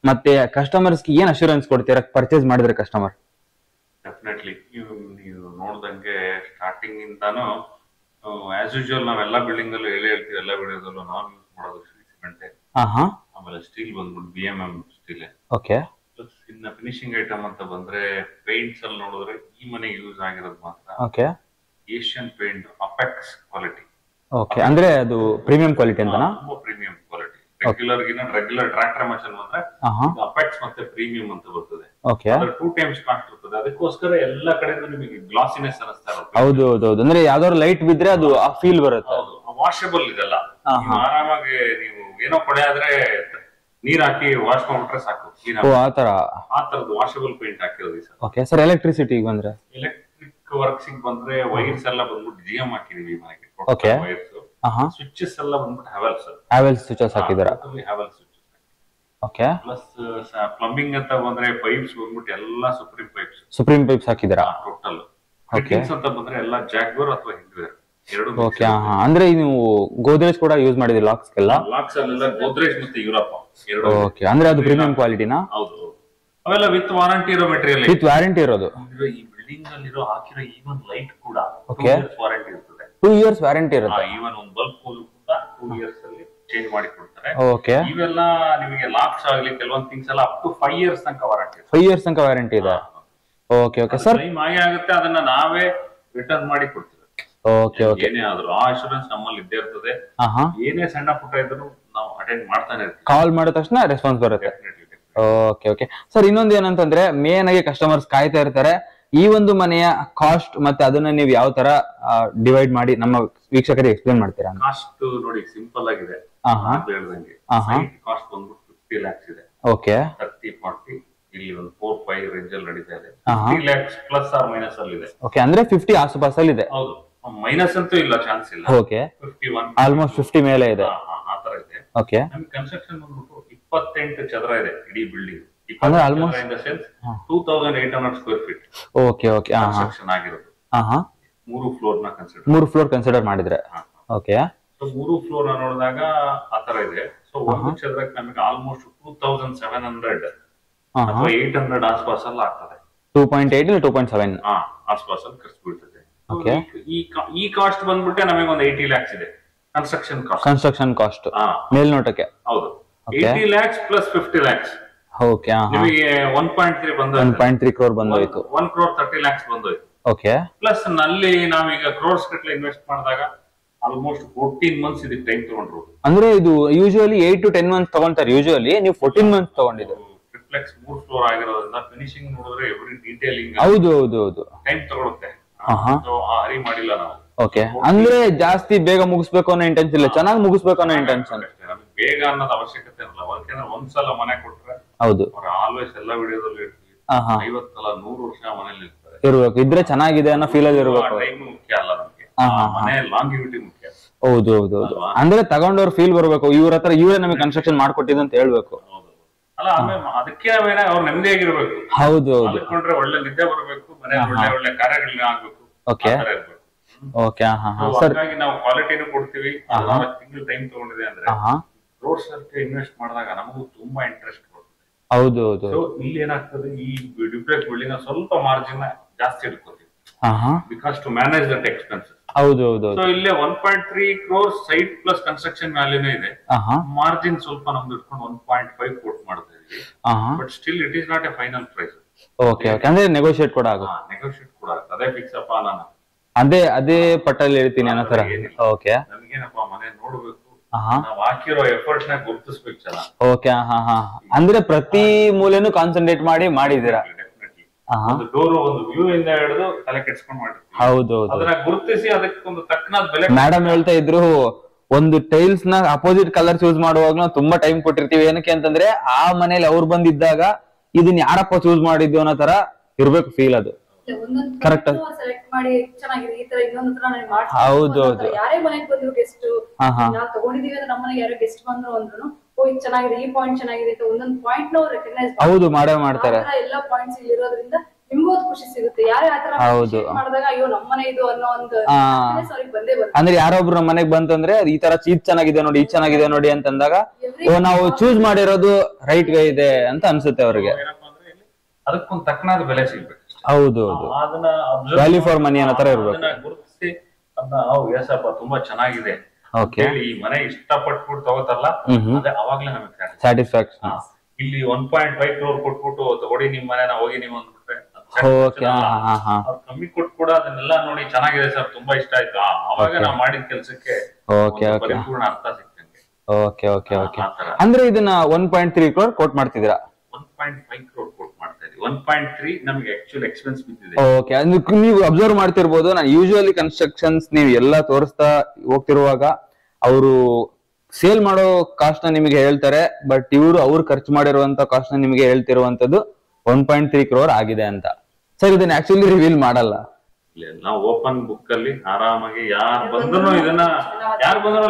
ಮತ್ತೆ ಕಸ್ಟಮರ್ಸ್ಗೆ ಏನ್ ಅಶ್ಯೂರೆನ್ಸ್ ಕೊಡ್ತೀರಾ ಪರ್ಚೇಸ್ ಮಾಡಿದ್ರೆ ಕಸ್ಟಮರ್? ಡೆಫಿನೆಟ್ಲಿ ನೀವು ನೋಡ್ದಂಗೆ ಸ್ಟಾರ್ಟಿಂಗ್ ಇಂದಾನು ಆಸ್ ಯೂಶುವಲ್ ನಾವೆಲ್ಲ ಬಿಲ್ಡಿಂಗ್ ಅಲ್ಲೂ ಹೇಳ್ತೀವಿ, ಎಲ್ಲ ಬಿಲ್ಡಿಂಗ್ ನಾವು ಯೂಸ್ ಮಾಡೋದು ಸಿಮೆಂಟ್, ಆಮೇಲೆ ಸ್ಟೀಲ್ ಬಂದ್ಬಿಟ್ಟು BMM ಸ್ಟೀಲ್. ಓಕೆ ಇನ್ನ ಫಿನಿಶಿಂಗ್ ಐಟಮ್ ಅಂತ ಬಂದ್ರೆ ಪೇಂಟ್ಸ್ ಅಲ್ಲಿ ನೋಡಿದ್ರೆ ಈ ಮನೆಗೆ ಯೂಸ್ ಆಗಿರೋದು ಮಾತ್ರ okay Asian paint apex quality. Okay, ಅಂದ್ರೆ ಅದು ಪ್ರೀಮಿಯಂ ಕ್ವಾಲಿಟಿ ಅಂತನಾ? ತುಂಬಾ premium quality. Regular tractor machine ಅಂದ್ರೆ ಅಪೆಕ್ಸ್ ಮತ್ತೆ ಪ್ರೀಮಿಯಂ ಅಂತ ಬರ್ತದೆ. ಓಕೆ, ಅದ್ರ 2 times ಕಾಸ್ಟ್ ಇರ್ತದೆ. ಅದಕ್ಕೋಸ್ಕರ ಎಲ್ಲಾ ಕಡೆಯಿಂದ ನಿಮಗೆ ಗ್ಲಾಸಿನೆಸ್ ಅನಿಸ್ತಾ ಇರುತ್ತೆ. ಹೌದು ಹೌದು ಹೌದು, ಅಂದ್ರೆ ಯಾವ್ದಾದ್ರು ಲೈಟ್ ಬಿದ್ರೆ ಅದು ಆ ಫೀಲ್ ಬರುತ್ತೆ. ವಾಷಬಲ್ ಇದೆಲ್ಲ, ಆರಾಮಾಗಿ ನೀವು ಏನೋ ಕೊಡೆ ಆದ್ರೆ ನೀರ್ ಹಾಕಿ ವಾಶ್ ಮಾಡ್ಬಿಟ್ರೆ ಸಾಕು. ಆ ತರದ್ದು ವಾಷಬಲ್ ಪೇಂಟ್ ಹಾಕಿರೋದು ಸರ್. ಓಕೆ ಸರ್, ಎಲೆಕ್ಟ್ರಿಸಿಟಿ ಬಂದ್ರೆ ಎಲೆಕ್ಟ್ರಿಕ್ ವರ್ಕ್ಸ್ ಬಂದ್ರೆ ವೈರ್ಸ್ ಎಲ್ಲ ಬಂದ್ಬಿಟ್ಟು ಜಿಎಂ ಹಾಕಿದೀವಿ ಮನೆಗೆ. ಓಕೆ, ಸ್ವಿಚಸ್ ಎಲ್ಲ ಬಂದ್ಬಿಟ್ಟು ಹ್ಯಾವೆಲ್ಸ್ ಸ್ವಿಚಸ್ ಹಾಕಿದಾರ. ಓಕೆ, ಪ್ಲಸ್ ಪ್ಲಂಬಿಂಗ್ ಅಂತ ಬಂದ್ರೆ ಪೈಪ್ಸ್ ಬಂದ್ಬಿಟ್ಟು ಎಲ್ಲ ಸುಪ್ರೀಂ ಪೈಪ್ಸ್ ಹಾಕಿದಾರ ಟೋಟಲ್. ಫಿಟ್ಟಿಂಗ್ಸ್ ಅಂತ ಬಂದ್ರೆ ಎಲ್ಲ ಜಾಗ್ವರ್ ಅಥವಾ ಹಿಂಗ್ವೇರ್ ಎರಡು. ಓಕೆ, ಅಂದ್ರೆ ನೀವು ಗೋದ್ರೇಜ್ ಕೂಡ ಯೂಸ್ ಮಾಡಿದ್ರಿ ಲಾಕ್ಸ್ ಎಲ್ಲ? ಲಾಕ್ಸ್ ಅಲ್ಲೆಲ್ಲ ಗೋದ್ರೇಜ್ ಮತ್ತೆ ಯುರೋಪ ಎರಡು. ಓಕೆ, ಅಂದ್ರೆ ಅದು ಪ್ರೀಮಿಯಂ ಕ್ವಾಲಿಟಿನಾ? ಹೌದು, ಅವೆಲ್ಲ ವಿತ್ ವಾರಂಟಿ ಇರೋ ಮೆಟೀರಿಯಲ್. ವಿತ್ ವಾರಂಟಿ ಇರೋದು. ಈ ಬಿಲ್ಡಿಂಗ್ ಅಲ್ಲಿರೋ ಹಾಕಿರೋ ಈವನ್ ಲೈಟ್ ಕೂಡ ಓಕೆ ವಾರಂಟಿ ಇರ್ತದೆ. 2 years ವಾರಂಟಿ ಇರುತ್ತೆ. ಈವನ್ ಒಂದು ಬಲ್ಬ್ ಕೂಡ 2 years ಅಲ್ಲಿ ಚೇಂಜ್ ಮಾಡಿ ಕೊಡ್ತಾರೆ. ಓಕೆ, ಇವೆಲ್ಲ ನಿಮಗೆ ಲಾಕ್ಸ್ ಆಗಲಿ ಕೆಲವೊಂದು ಥಿಂಗ್ಸ್ ಎಲ್ಲ ಅಪ್ ಟು 5 years ತನಕ ವಾರಂಟಿ. 5 years ತನಕ ವಾರಂಟಿ ಇದೆ. ಓಕೆ ಓಕೆ ಸರ್, ಟೈಮ್ ಆಗುತ್ತೆ ಅದನ್ನ ನಾವೇ ರಿಟರ್ನ್ ಮಾಡಿ ಕೊಡ್ತೀವಿ. ಓಕೆ ಓಕೆ, ಏನೇ ಆದ್ರೂ ಆ ಇನ್ಶೂರೆನ್ಸ್ ನಮ್ಮಲ್ಲಿ ಇದ್ದೇ ಇರ್ತದೆ. ಏನೇ ಸಣ್ಣ ಪುಟ್ಟ ಇದ್ರು ನಾವು ಅಟೆಂಡ್ ಮಾಡ್ತಾನೆ ಇರ್ತೀವಿ. ಕಾಲ್ ಮಾಡಿದ ತಕ್ಷಣ ರೆಸ್ಪಾನ್ಸ್ ಬರುತ್ತೆ. ಓಕೆ ಓಕೆ ಸರ್, ಇನ್ನೊಂದು ಏನಂತಂದ್ರೆ ಮೇನ್ ಆಗಿ ಕಸ್ಟಮರ್ಸ್ ಕಾಯ್ತಾ ಇರ್ತಾರೆ, ಈ ಒಂದು ಮನೆಯ ಕಾಸ್ಟ್ ಮತ್ತೆ ಅದನ್ನ ನೀವು ಯಾವ ತರ ಡಿವೈಡ್ ಮಾಡಿ ನಮ್ಮ ವೀಕ್ಷಕರಿಗೆ ಎಕ್ಸ್ಪ್ಲೇನ್ ಮಾಡ್ತೀರಾ? ಕಾಸ್ಟ್ ನೋಡಿ ಸಿಂಪಲ್ ಆಗಿದೆ. ಹೇಳ್ದಂಗೆ ಕಾಸ್ಟ್ ಬಂದ್ಬಿಟ್ಟು 50 lakhs ಇದೆ. ಓಕೆ, 30-40 ಇಲ್ಲಿ ಒಂದು 4-5 ರೇಂಜ್ ಅಲ್ಲಿ ನಡೀತಾ ಇದೆ. 50 lakhs ಪ್ಲಸ್ ಆರ್ ಮೈನಸ್ ಅಲ್ಲಿ ಇದೆ. ಓಕೆ, ಅಂದ್ರೆ 50 ಆಸುಪಾಸಲ್ಲಿ ಇದೆ. ಹೌದು, ಮೈನಸ್ ಅಂತೂ ಇಲ್ಲ, ಚಾನ್ಸ್ ಇಲ್ಲ. ಓಕೆ, 51 ಆಲ್ಮೋಸ್ಟ್ 50 ಮೇಲೆ ಇದೆ. ಆತರ ಇದೆ. ಓಕೆ, ನಮ್ಗೆ ಕನ್ಸ್ಟ್ರಕ್ಷನ್ ಬಂದ್ಬಿಟ್ಟು 28 ಚದರ ಇದೆ ಇಡೀ ಬಿಲ್ಡಿಂಗ್. ಅಂದ್ರೆ almost in the sense 2800 square feet. Okay okay, construction ಆಗಿರೋದು. 3 ಫ್ಲೋರ್ ನ ಕನ್ಸಿಡರ್ 3 ಫ್ಲೋರ್ ಕನ್ಸಿಡರ್ ಮಾಡಿದ್ರೆ. ಓಕೆ, ಸೊ 3 ಫ್ಲೋರ್ ನ ನೋಡಿದಾಗ ಆತರ ಇದೆ. ಸೊ ಒಂದು ಚದರಕ್ಕೆ ನಮಗೆ ಆಲ್ಮೋಸ್ಟ್ 2700 ಅಥವಾ 800 ಆಸ್ಪಾಸ್ ಅಲ್ಲಿ ಆಗ್ತದೆ. 2.8 ಇಲ್ಲ 2.7 ಆಸ್ಪಾಸ್ ಅಲ್ಲಿ ಖರ್ಚು ಬೀಳ್ತದೆ. ಈ ಕಾಸ್ಟ್ ಬಂದ್ಬಿಟ್ಟೆ ನಮಗೆ ಒಂದು 80 lakhs ಇದೆ ಕನ್ಸ್ಟ್ರಕ್ಷನ್ ಕಾಸ್ಟ್ ಮೇಲ್ನೋಟಕ್ಕೆ. ಹೌದು, 80 lakhs ಪ್ಲಸ್ 50 lakhs. ಓಕೆ, ನಿಮಗೆ 1.3 ಬಂದೋಯ್ತು. 1.3 crore ಬಂದೋಯ್ತು. 1 crore 30 lakhs ಬಂದೋಯ್ತು. ಓಕೆ, ಪ್ಲಸ್ ನಲ್ಲಿ ನಾವೀಗ ಕ್ರೋರ್ಸ್ ಗಟ್ಟಲೆ ಇನ್ವೆಸ್ಟ್ ಮಾಡಿದಾಗ ಆಲ್ಮೋಸ್ಟ್ 14 months ಇದಕ್ಕೆ ಟೈಮ್ ತಗೊಂಡ್ರು. ಅಂದ್ರೆ ಇದು ಯೂಶುವಲಿ 8 to 10 months ತಗೊಂತಾರೆ. ಯೂಶುವಲಿ ನೀವು 14 months ತಗೊಂಡಿದ್ದೀರಿ. ಟ್ರಿಪ್ಲೆಕ್ಸ್ 3 ಫ್ಲೋರ್ ಆಗಿರೋದ್ರಿಂದ ಫಿನಿಶಿಂಗ್ ನೋಡಿದ್ರೆ ಎವ್ರಿ ಡೀಟೇಲಿಂಗ್ ಹೌದು ಹೌದು ಹೌದು ಟೈಮ್ ತಗೊಳುತ್ತೆ. ಹರಿ ಮಾಡಿಲ್ಲ ನಾವು. ಓಕೆ, ಅಂದ್ರೆ ಜಾಸ್ತಿ ಬೇಗ ಮುಗಿಸ್ಬೇಕು ಅನ್ನೋ ಇಂಟೆನ್ಷನ್ ಇಲ್ಲ, ಚೆನ್ನಾಗಿ ಮುಗಿಸ್ಬೇಕು ಅನ್ನೋ ಇಂಟೆನ್ಷನ್. ಬೇಗ ಅನ್ನೋದು ಅವಶ್ಯಕತೆ ಇರಲ್ಲ. ಯಾಕಂದ್ರೆ ಒಂದ್ಸಲ ಮನೆ ಕೊಟ್ರೆ ಹೌದು ಆಲ್ವೇಸ್ ಎಲ್ಲ ವಿಡಿಯೋದಲ್ಲಿ ಇರ್ತೀವಿ 50 ಅಲ್ಲ 100 ವರ್ಷ ಮನೇಲಿ ಇರ್ಬೇಕು, ಇದ್ರೆ ಚೆನ್ನಾಗಿದೆ ಅನ್ನೋ ಫೀಲ್ ಅಲ್ಲಿ ಇರ್ಬೇಕು. ಟೈಮ್ ಮುಖ್ಯ ಅಲ್ಲ ನಮ್ಗೆ, ಮನೆ ಲಾಂಗಿವಿಟಿ ಮುಖ್ಯ. ಹೌದು ಹೌದು ಹೌದು, ಅಂದ್ರೆ ತಗೊಂಡವ್ರ ಫೀಲ್ ಬರ್ಬೇಕು, ಇವ್ರ ಹತ್ರ ಇವರೇ ನಮಗೆ ಕನ್ಸ್ಟ್ರಕ್ಷನ್ ಮಾಡ್ಕೊಟ್ಟಿದ್ದು ಅಂತ ಹೇಳ್ಬೇಕು. ಅಲ್ಲ, ಆಮೇಲೆ ಅದಕ್ಕೆ ಅವ್ರು ನೆಮ್ಮದಿಯಾಗಿರ್ಬೇಕು. ಹೌದು ಹೌದು, ಅದಕ್ಕೊಂಡ್ರೆ ಒಳ್ಳೆ ನಿದ್ದೆ ಬರಬೇಕು, ಮನೆ ಒಳ್ಳೆ ಕಾರ್ಯಗಳನ್ನ ಆಗ್ಬೇಕು. ಓಕೆ ಓಕೆ, ಹಾಗಾಗಿ ನಾವು ಕ್ವಾಲಿಟಿನೂ ಕೊಡ್ತೀವಿ. 4 ತಿಂಗಳು ಟೈಮ್ ತಗೊಂಡಿದೆ ಅಂದ್ರೆ ರೋಡ್ಸ್ ಅಲ್ಲಿ ಇನ್ವೆಸ್ಟ್ ಮಾಡಿದಾಗ ನಮಗೂ ತುಂಬಾ ಇಂಟ್ರೆಸ್ಟ್ ಕೊಡುತ್ತೆ. ಹೌದು ಹೌದು, ಇಲ್ಲಿ ಏನಾಗ್ತದೆ, ಈ ಡ್ಯೂಪ್ಲೆಕ್ಸ್ ಬಿಲ್ಡಿಂಗ್ ಸ್ವಲ್ಪ ಮಾರ್ಜಿನ್ ಜಾಸ್ತಿ ಇಟ್ಕೋತೀವಿ because to manage that expenses. ಹೌದು ಹೌದು, ಸೊ ಇಲ್ಲೇ 1.3 crore ಸೈಟ್ ಪ್ಲಸ್ ಕನ್ಸ್ಟ್ರಕ್ಷನ್ ವ್ಯಾಲ್ಯೂನೇ ಇದೆ. ಮಾರ್ಜಿನ್ ಸ್ವಲ್ಪ ನಮ್ದು ಇಟ್ಕೊಂಡು 1.5 ಕೋಟ್ ಮಾಡ್ತಾ ಇದೀವಿ. But still it is not a final price. Okay okay, ಅಂದ್ರೆ ನೆಗೋಶಿಯೇಟ್ ಕೂಡ ಆಗುತ್ತೆ. ನೆಗೋಶಿಯೇಟ್ ಕೂಡ ಆಗುತ್ತೆ. ಅದೇ ಫಿಕ್ಸ್ ಅಪ್ಪ ನಾನು ಅದೇ ಪಟ್ಟಲ್ಲಿ ಹೇಳ್ತೀನಿ ಅನ್ನೋ ತರ. ಓಕೆ, ನಮ್ಗೇನಪ್ಪ ಮನೆ ನೋಡ್ಬೇಕು, ನಾವು ಹಾಕಿರೋ ಎಫರ್ಟ್ ನ ಗುರುತಿಸ್ಬೇಕು ಚೆನ್ನಾಗಿ. ಓಕೆ, ಅಂದ್ರೆ ಪ್ರತಿ ಮೂಲೆನೂ ಕಾನ್ಸಂಟ್ರೇಟ್ ಮಾಡಿ ಮಾಡಿದೀರಾ. ಒಂದು ಡೋರ್ ಒಂದು ವ್ಯೂ ಇಂದ ಹಿಡಿದು ತಲೆ ಕೆಡ್ಸ್ಕೊಂಡು ಮಾಡಿರ್ತೀವಿ. ಹೌದು, ಅದನ್ನ ಗುರುತಿಸಿ ಅದಕ್ಕೊಂದು ತಕ್ಕನಾದ ಬೆಲೆ. ಮೇಡಮ್ ಹೇಳ್ತಾ ಇದ್ರು, ಒಂದು ಟೈಲ್ಸ್ ನ ಅಪೋಸಿಟ್ ಕಲರ್ಸ್ ಯೂಸ್ ಮಾಡುವಾಗ ನಾವು ತುಂಬಾ ಟೈಮ್ ಕೊಟ್ಟಿರ್ತೀವಿ. ಏನಕ್ಕೆ ಅಂತಂದ್ರೆ ಆ ಮನೇಲಿ ಅವ್ರು ಬಂದಿದ್ದಾಗ ಇದನ್ನ ಯಾರಪ್ಪ ಚೂಸ್ ಮಾಡಿದ್ದು ಅನ್ನೋ ತರ ಇರ್ಬೇಕು ಫೀಲ್. ಅದು ಕರೆಕ್ಟ್. ಸೆಲೆಕ್ಟ್ ಮಾಡಿ ಚೆನ್ನಾಗಿದೆ ಈ ತರ ಇನ್ನೊಂದು ತರ ನಾನು ಮಾಡ್ತೀನಿ. ಹೌದು ಹೌದು, ಯಾರೇ ಮನೆಗೆ ಬಂದ್ರು ಗೆಸ್ಟ್ ನಾವು ತಗೊಂಡಿದೀವಿ ಅಂದ್ರೆ ನಮ್ಮ ಮನೆಗೆ ಯಾರೋ ಗೆಸ್ಟ್ ಬಂದ್ರು ಅಂದ್ರು ಓ ಇದು ಚೆನ್ನಾಗಿದೆ, ಈ ಪಾಯಿಂಟ್ ಚೆನ್ನಾಗಿದೆ ಅಂತ ಒಂದೊಂದು ಪಾಯಿಂಟ್ ನಾವು ರೆಕಗ್ನೈಸ್ ಹೌದು ಮಾಡೇ ಎಲ್ಲ ಪಾಯಿಂಟ್ಸ್ ಇಲ್ಲಿ ಇರೋದ್ರಿಂದ ನಿಮ್ಗೂ ಖುಷಿ ಸಿಗುತ್ತೆ. ಯಾರೇ ಆತರ ಮಾಡಿದಾಗ ಅಯ್ಯೋ ನಮ್ಮನೆ ಇದು ಅನ್ನೋ ಒಂದು ಬಂದೇ ಬರುತ್ತೆ. ಅಂದ್ರೆ ಯಾರೊಬ್ರು ನಮ್ಮ ಮನೆಗ್ ಬಂತಂದ್ರೆ ಈ ತರ ಚೀಸ್ ಚೆನ್ನಾಗಿದೆ ನೋಡಿ, ಇದು ಚೆನ್ನಾಗಿದೆ ನೋಡಿ ಅಂತಂದಾಗ ಓ ನಾವು ಚೂಸ್ ಮಾಡಿರೋದು ರೈಟ್ ವೇ ಇದೆ ಅಂತ ಅನ್ಸುತ್ತೆ ಅವ್ರಿಗೆ. ಅದಕ್ಕೊಂದು ತಕ್ಕನಾದ ಬೆಲೆ ಸಿಗ್ಬೇಕು. ಹೌದು ಹೌದು, ಅದನ್ನ ವ್ಯಾಲ್ಯೂ ಫಾರ್ ಮನಿ ಅನ್ನೋ ತರ ಇರ್ಬೇಕು. ಗುರುತಿಸಿ ಅದನ್ನ ಎಸಪ್ಪ ತುಂಬಾ ಚೆನ್ನಾಗಿದೆ ಈ ಮನೆ ಇಷ್ಟಪಟ್ಬಿಟ್ಟು ತಗೋತಾರಲ್ಲ, ಅದೇ ಅವಾಗ್ಲೇ ನಮಗೆ ಸ್ಯಾಟಿಸ್ಫ್ಯಾಕ್ಷನ್. ಇಲ್ಲಿ 1.5 crore ಕೊಟ್ಬಿಟ್ಟು ತಗೊಳ್ಳಿ ನಿಮ್ ಮನೆನ ಹೋಗಿ ನೀವು ಅಂದ್ಬಿಟ್ರೆ ಅವ್ರು ಕಮ್ಮಿ ಕೊಟ್ಟು ಕೂಡ ಅದನ್ನೆಲ್ಲ ನೋಡಿ ಚೆನ್ನಾಗಿದೆ ಸರ್ ತುಂಬಾ ಇಷ್ಟ ಆಯ್ತು ಅವಾಗ ನಾವು ಮಾಡಿದ ಕೆಲ್ಸಕ್ಕೆ ಪರಿಪೂರ್ಣ ಅರ್ಥ ಸಿಕ್ತಂಗೆ. ಅಂದ್ರೆ ಇದನ್ನ 1.3 crore ಕೋಟ್ ಮಾಡ್ತಿದ್ದೀರಾ? 1.5 crore ಕೋಟ್ ಮಾಡ್ತಾ ಇದೀವಿ. 1.3 ನಮಗೆ ಆಕ್ಚುअल ಎಕ್ಸ್ಪೆನ್ಸ್ ಬಿದ್ದಿದೆ. ಓಕೆ, ಅಂದ್ರೆ ನೀವು ಅಬ್ಸರ್ವ್ ಮಾಡ್ತಿರ್ಬೋದು, ನಾನು ಯೂಶುವಲಿ ಕನ್ಸ್ಟ್ರಕ್ಷನ್ಸ್ ನೀವು ಎಲ್ಲ ತೋರಿಸ್ತಾ ಹೋಗ್ತಿರುವಾಗ ಅವರು ಸೇಲ್ ಮಾಡೋ ಕಾಸ್ಟ್ ನ ನಿಮಗೆ ಹೇಳ್ತಾರೆ, ಬಟ್ ಇವರು ಅವ್ರು ಖರ್ಚು ಮಾಡಿರುವಂತ ಕಾಸ್ಟ್ ನ ನಿಮಗೆ ಹೇಳ್ತಿರುವಂತದ್ದು 1.3 crore ಆಗಿದೆ ಅಂತ. ಸರ್ ಇದನ್ನ ಆಕ್ಚುಲಿ ರಿವೀಲ್ ಮಾಡಲ್ಲ, ನಾವು ಓಪನ್ ಬುಕ್ ಅಲ್ಲಿ ಆರಾಮಾಗಿ ಯಾರು ಬಂದ್ರು ಇದನ್ನ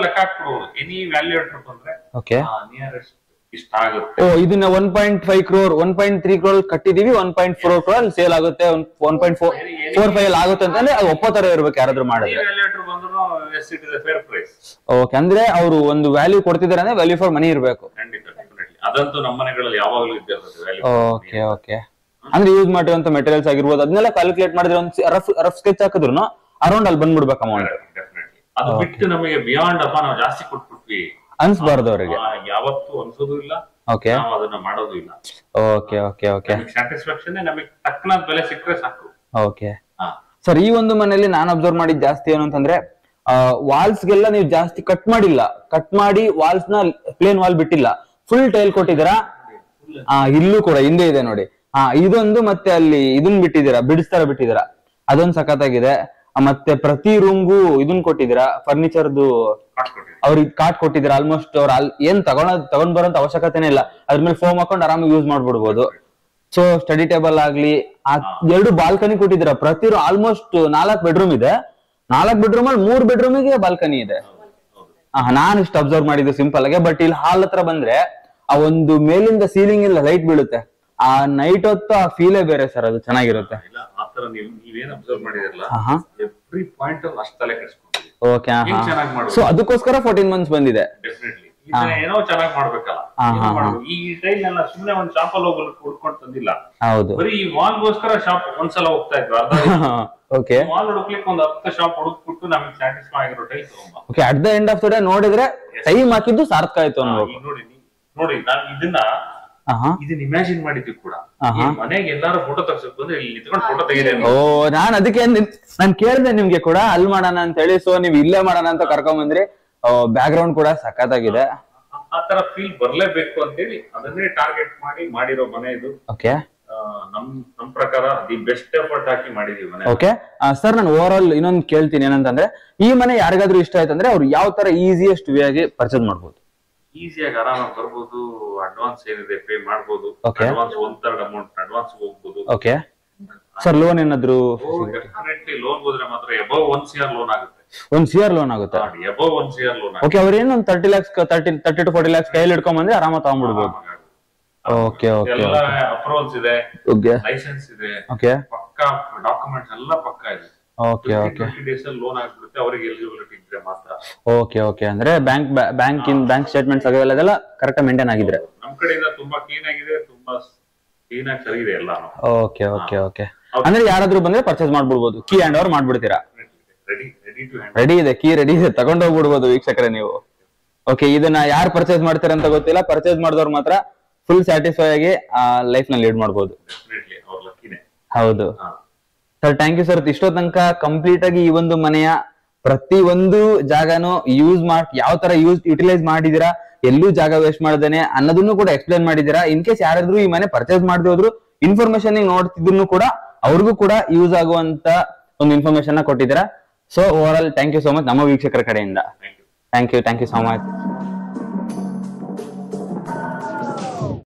ಲೆಕ್ಕ ಹಾಕ್ಬಿಡ್ಬೋದು. ಎನಿ ವ್ಯಾಲ್ಯೂಯೇಟರ್ ಬಂದ್ರೆ ನಿಯರೆಸ್ಟ್ ಇಷ್ಟ ಆಗುತ್ತೆ. ಇದನ್ನ 1.5 crore 1.3 crore ಕಟ್ಟಿದೀವಿ, 1.4 crore ಸೇಲ್ ಆಗುತ್ತೆ, 1.45 ಆಗುತ್ತೆ ಅಂತಂದ್ರೆ ಅದು ಒಪ್ಪತ್ತರ ಇರ್ಬೇಕು ಯಾರಾದ್ರೂ ಮಾಡಿದ್ರೆ. ಓಕೆ, ಅಂದ್ರೆ ಅವರು ಒಂದು ವ್ಯಾಲ್ಯೂ ಕೊಡ್ತಿದಾರೆ ಅಂದ್ರೆ ವ್ಯಾಲ್ಯೂ ಫಾರ್ ಮನಿ ಇರ್ಬೇಕು. ಅದಂತೂ ನಮ್ಮ ಮನೆಗಳಲ್ಲಿ ಯಾವಾಗಲೂ ಇದ್ದಿರ್ತದೆ. ಓಕೆ ಓಕೆ, ಅಂದ್ರೆ ಯೂಸ್ ಮಾಡಿರುವಂತ ಮೆಟೀರಿಯಲ್ಸ್ ಆಗಿರ್ಬೋದು ಅದನ್ನೆಲ್ಲ ಕ್ಯಾಲ್ಕುಲೇಟ್ ಮಾಡಿದ್ರೆ ಒಂದು ರಫ್ ಸ್ಕೆಚ್ ಹಾಕಿದ್ರು ಅರೌಂಡ್ ಅಲ್ಲಿ ಬಂದ್ಬಿಡ್ಬೇಕು ಅಮೌಂಟ್. ಅದು ಬಿಟ್ಟು ನಮಗೆ ಬಿಯಾಂಡ್ ಅಪ್ಪ ನಾವು ಜಾಸ್ತಿ ಕೊಟ್ಬಿಟ್ವಿ ಅನ್ಸ್ಬಾರ್ದು ಅವರಿಗೆ, ಯಾವತ್ತೂ ಅನ್ಸೋದು ಇಲ್ಲ, ನಾವು ಅದನ್ನ ಮಾಡೋದು ಇಲ್ಲ. ಓಕೆ ಓಕೆ ಓಕೆ, ಸ್ಯಾಟಿಸ್ಫ್ಯಾಕ್ಷನ್ ನಮಗೆ ತಕ್ಕನಾದ ಬೆಲೆ ಸಿಕ್ಕರೆ ಸಾಕು. ಓಕೆ ಸರ್, ಈ ಒಂದು ಮನೆಯಲ್ಲಿ ನಾನು ಅಬ್ಸರ್ವ್ ಮಾಡಿದ್ ಜಾಸ್ತಿ ಏನು ಅಂತಂದ್ರೆ ವಾಲ್ಸ್ ಗೆಲ್ಲ ನೀವು ಜಾಸ್ತಿ ಕಟ್ ಮಾಡಿಲ್ಲ, ಕಟ್ ಮಾಡಿ ವಾಲ್ಸ್ ನ ಪ್ಲೇನ್ ವಾಲ್ ಬಿಟ್ಟಿಲ್ಲ, ಫುಲ್ ಟೈಲ್ ಕೊಟ್ಟಿದ್ದೀರಾ. ಇಲ್ಲೂ ಕೂಡ ಹಿಂದೆ ಇದೆ ನೋಡಿ, ಇದೊಂದು ಮತ್ತೆ ಅಲ್ಲಿ ಇದನ್ ಬಿಟ್ಟಿದ್ದೀರಾ, ಬಿಡಿಸ್ತಾರ ಬಿಟ್ಟಿದ್ದೀರಾ, ಅದೊಂದು ಸಖತ್ತಾಗಿದೆ. ಮತ್ತೆ ಪ್ರತಿ ರೂಮ್ಗೂ ಇದನ್ ಕೊಟ್ಟಿದ್ದೀರಾ, ಫರ್ನಿಚರ್ದು ಅವ್ರಿಗೆ ಕಾಟ್ ಕೊಟ್ಟಿದ್ದೀರಾ. ಆಲ್ಮೋಸ್ಟ್ ಅವ್ರ ಏನ್ ತಗೊಂಡ್ ಬರೋಂತ ಅವಶ್ಯಕತೆನೇ ಇಲ್ಲ, ಅದ್ರ ಮೇಲೆ ಫೋಮ್ ಹಾಕೊಂಡು ಆರಾಮಾಗಿ ಯೂಸ್ ಮಾಡ್ಬಿಡ್ಬೋದು. ಸೊ ಸ್ಟಡಿ ಟೇಬಲ್ ಆಗ್ಲಿ, 2 ಬಾಲ್ಕನಿ ಕೊಟ್ಟಿದ್ದೀರಾ. ಪ್ರತಿ ಆಲ್ಮೋಸ್ಟ್ 4 ಬೆಡ್ರೂಮ್ ಇದೆ, 4 ಬೆಡ್ರೂಮ್ ಅಲ್ಲಿ 3 ಬೆಡ್ರೂಮಿಗೆ ಬಾಲ್ಕನಿ ಇದೆ. ನಾನು ಇಷ್ಟು ಅಬ್ಸರ್ವ್ ಮಾಡಿದ್ದು ಸಿಂಪಲ್ ಆಗಿ. ಬಟ್ ಇಲ್ಲಿ ಹಾಲ್ ಹತ್ರ ಬಂದ್ರೆ ಆ ಒಂದು ಮೇಲಿಂದ ಸೀಲಿಂಗ್ ಇಂದ ಲೈಟ್ ಬೀಳುತ್ತೆ, ಆ ನೈಟ್ ಹೊತ್ತು ಆ ಫೀಲೇ ಬೇರೆ ಸರ್, ಅದು ಚೆನ್ನಾಗಿರುತ್ತೆ. ಸೊ ಅದಕ್ಕೋಸ್ಕರ 14 months ಬಂದಿದೆ. ಏನೋ ಚೆನ್ನಾಗಿ ಮಾಡ್ಬೇಕಲ್ಲ, ಈ ಟೈಲ್ ಎಲ್ಲ ಸುಮ್ನೆ ಒಂದ್ ಶಾಪ್ ಅಲ್ಲಿ ಹೋಗಿ ಹುಡ್ಕೊಂಡು ತಂದಿಲ್ಲ. ಹೌದು, ಬರೀ ಈ ವಾಲ್ಗೋಸ್ಕರ ಶಾಪ್ ಒಂದ್ಸಲ ಹೋಗ್ತಾ ಇದ್ರು, ಓಕೆ ವಾಲ್ ಹುಡುಕ್ಲಿಕ್ಕೆ ಒಂದು 10 ಶಾಪ್ ಹುಡುಕ್ಬಿಟ್ಟು ನಮಗೆ ಸ್ಯಾಟಿಸ್ಫೈ ಆಗಿರೋ ಟೈಲ್ ತಗೊಂಬ. Okay, at the end of the day ನೋಡಿದ್ರೆ ಟೈಮ್ ಹಾಕಿದ್ದು ಸಾರ್ಥಕ ಆಯ್ತು ಅನ್ಬೇಕು. ನೋಡಿ ನಾನು ಇದನ್ನ ಇಮ್ಯಾಜಿನ್ ಮಾಡಿದ್ವಿ ಕೂಡ, ಮನೆಗೆ ಎಲ್ಲಾರು ಫೋಟೋ ತೆಗ್ಸಕ್ ಬಂದ್ರೆ ಇಲ್ಲಿ ನಿಂತ್ಕೊಂಡು ಫೋಟೋ ತೆಗಿದೆ. ನಾನ್ ಅದಕ್ಕೆ ನಾನ್ ಕೇಳಿದೆ ನಿಮ್ಗೆ ಕೂಡ ಅಲ್ಲಿ ಮಾಡೋಣ ಅಂತ ಹೇಳಿ. ಸೊ ನೀವ್ ಇಲ್ಲೇ ಮಾಡೋಣ ಅಂತ ಕರ್ಕೊಂಡ್ ಬಂದ್ರಿ. ಬ್ಯಾಕ್ ಗ್ರೌಂಡ್ ಕೂಡ ಸಖತ್ತಾಗಿದೆ. ಆತರ ಫೀಲ್ ಬರ್ಲೇಬೇಕು ಅಂತ ಹೇಳಿ ಅದನ್ನೇ ಟಾರ್ಗೆಟ್ ಮಾಡಿರೋ ಮನೆ ಇದು. ಓಕೆ, ನಮ್ ಪ್ರಕಾರ ದಿ ಬೆಸ್ಟ್ ಎಫರ್ಟ್ ಹಾಕಿ ಮಾಡಿದೀವಿ ಮನೆ. ಓಕೆ ಸರ್, ನಾನು ಓವರ್ ಆಲ್ ಇನ್ನೊಂದು ಕೇಳ್ತೀನಿ ಏನಂತಂದ್ರೆ, ಈ ಮನೆ ಯಾರಿಗಾದ್ರೂ ಇಷ್ಟ ಆಯ್ತಂದ್ರೆ ಅವ್ರು ಯಾವ ತರ ಈಸಿಯೆಸ್ಟ್ ವೇ ಆಗಿ ಪರ್ಚೇಸ್ ಮಾಡ್ಬೋದು? ಈಸಿಯಾಗಿ ಆರಾಮಾಗಿ ಬರ್ಬೋದು. ಅಡ್ವಾನ್ಸ್ ಏನಿದೆ ಪೇ ಮಾಡ್ಬೋದು. ಅಡ್ವಾನ್ಸ್ 1/3 ಅಮೌಂಟ್ ಅಡ್ವಾನ್ಸ್ ಹೋಗ್ಬೋದು. ಓಕೆ ಸರ್, ಲೋನ್ ಏನಾದ್ರು? ಡೆಫಿನೆಟ್ಲಿ ಲೋನ್ ಹೋದ್ರೆ ಮಾತ್ರ ಅಬೌವ್ 1 CR ಲೋನ್ ಆಗುತ್ತೆ. 1 CR ಲೋನ್ ಆಗುತ್ತೆ. Above 1 CR loan. ಓಕೆ, ಅವ್ರೇನು 30 lakhs 30 to 40 lakhs ಕೈಯಲ್ಲಿ ಹಿಡ್ಕೊಂಡ್ ಬಂದ್ರೆ ಆರಾಮಾಗಿ ತಗೊಂಡ್ಬಿಡ್ಬೋದು. ಓಕೆ ಓಕೆ, ಎಲ್ಲ ಅಪ್ರೂವಲ್ಸ್ ಇದೆ, ಓಕೆ ಲೈಸೆನ್ಸ್ ಇದೆ, ಓಕೆ ಪಕ್ಕಾ ಡಾಕ್ಯುಮೆಂಟ್ಸ್ ಎಲ್ಲ ಪಕ್ಕಾ ಇದೆ. ಓಕೆ ಓಕೆ, 20 days ಅಲ್ಲಿ ಲೋನ್ ಆಗ್ಬಿಡುತ್ತೆ ಅವರಿಗೆ ಎಲಿಜಿಬಿಲಿಟಿ ಇದ್ರೆ ಮಾತ್ರ. ಓಕೆ ಓಕೆ, ಅಂದ್ರೆ ಬ್ಯಾಂಕ್ ಸ್ಟೇಟ್ಮೆಂಟ್ಸ್ ಅದೆಲ್ಲ ಕರೆಕ್ಟ್ ಮೇಂಟೈನ್ ಆಗಿದ್ರೆ ನಮ್ ಕಡೆಯಿಂದ ತುಂಬಾ ಕ್ಲೀನ್ ಆಗಿದೆ, ತುಂಬಾ ಕ್ಲೀನ್ ಆಗಿ ಸರಿ ಇದೆ ಎಲ್ಲ. ಓಕೆ ಓಕೆ ಓಕೆ, ಅಂದ್ರೆ ಯಾರಾದ್ರೂ ಬಂದ್ರೆ ಪರ್ಚೇಸ್ ಮಾಡ್ಬಿಡ್ಬೋದು, ಕೀ ಹ್ಯಾಂಡ್ ಓವರ್ ಮಾಡ್ಬಿಡ್ತೀರಾ? ರೆಡಿ ಇದೆ, ಕೀ ರೆಡಿ ಇದೆ, ತಗೊಂಡ್ ಹೋಗ್ಬಿಡ್ಬೋದು ವೀಕ್ಷಕರೇ ನೀವು. ಓಕೆ, ಇದನ್ನ ಯಾರು ಪರ್ಚೇಸ್ ಮಾಡ್ತಾರೆ ಅಂತ ಗೊತ್ತಿಲ್ಲ, ಪರ್ಚೇಸ್ ಮಾಡಿದವ್ರು ಮಾತ್ರ ಫುಲ್ ಸ್ಯಾಟಿಸ್ಫೈ ಆಗಿ ಲೈಫ್ ನ ಲೀಡ್ ಮಾಡ್ಬೋದು. ಹೌದು ಸರ್, ಥ್ಯಾಂಕ್ ಯು ಸರ್. ಇಷ್ಟೋ ತನಕ ಕಂಪ್ಲೀಟ್ ಆಗಿ ಈ ಒಂದು ಮನೆಯ ಪ್ರತಿ ಒಂದು ಜಾಗನು ಯಾವ ತರ ಯುಟಿಲೈಸ್ ಮಾಡಿದೀರಾ, ಎಲ್ಲೂ ಜಾಗ ವೇಸ್ಟ್ ಮಾಡದೇನೆ ಅನ್ನೋದನ್ನು ಕೂಡ ಎಕ್ಸ್ಪ್ಲೇನ್ ಮಾಡಿದೀರಾ. ಇನ್ ಕೇಸ್ ಯಾರಾದ್ರೂ ಈ ಮನೆ ಪರ್ಚೇಸ್ ಮಾಡದೆ ಹೋದ್ರು ಇನ್ಫಾರ್ಮೇಶನ್ ನೋಡ್ತಿದ್ರು ಕೂಡ ಅವ್ರಿಗೂ ಕೂಡ ಯೂಸ್ ಆಗುವಂತ ಒಂದು ಇನ್ಫಾರ್ಮೇಶನ್ ಕೊಟ್ಟಿದ್ದೀರಾ. So over all thank you so much ನಮ್ಮ ವೀಕ್ಷಕರ ಕಡೆಯಿಂದ. Thank you so much.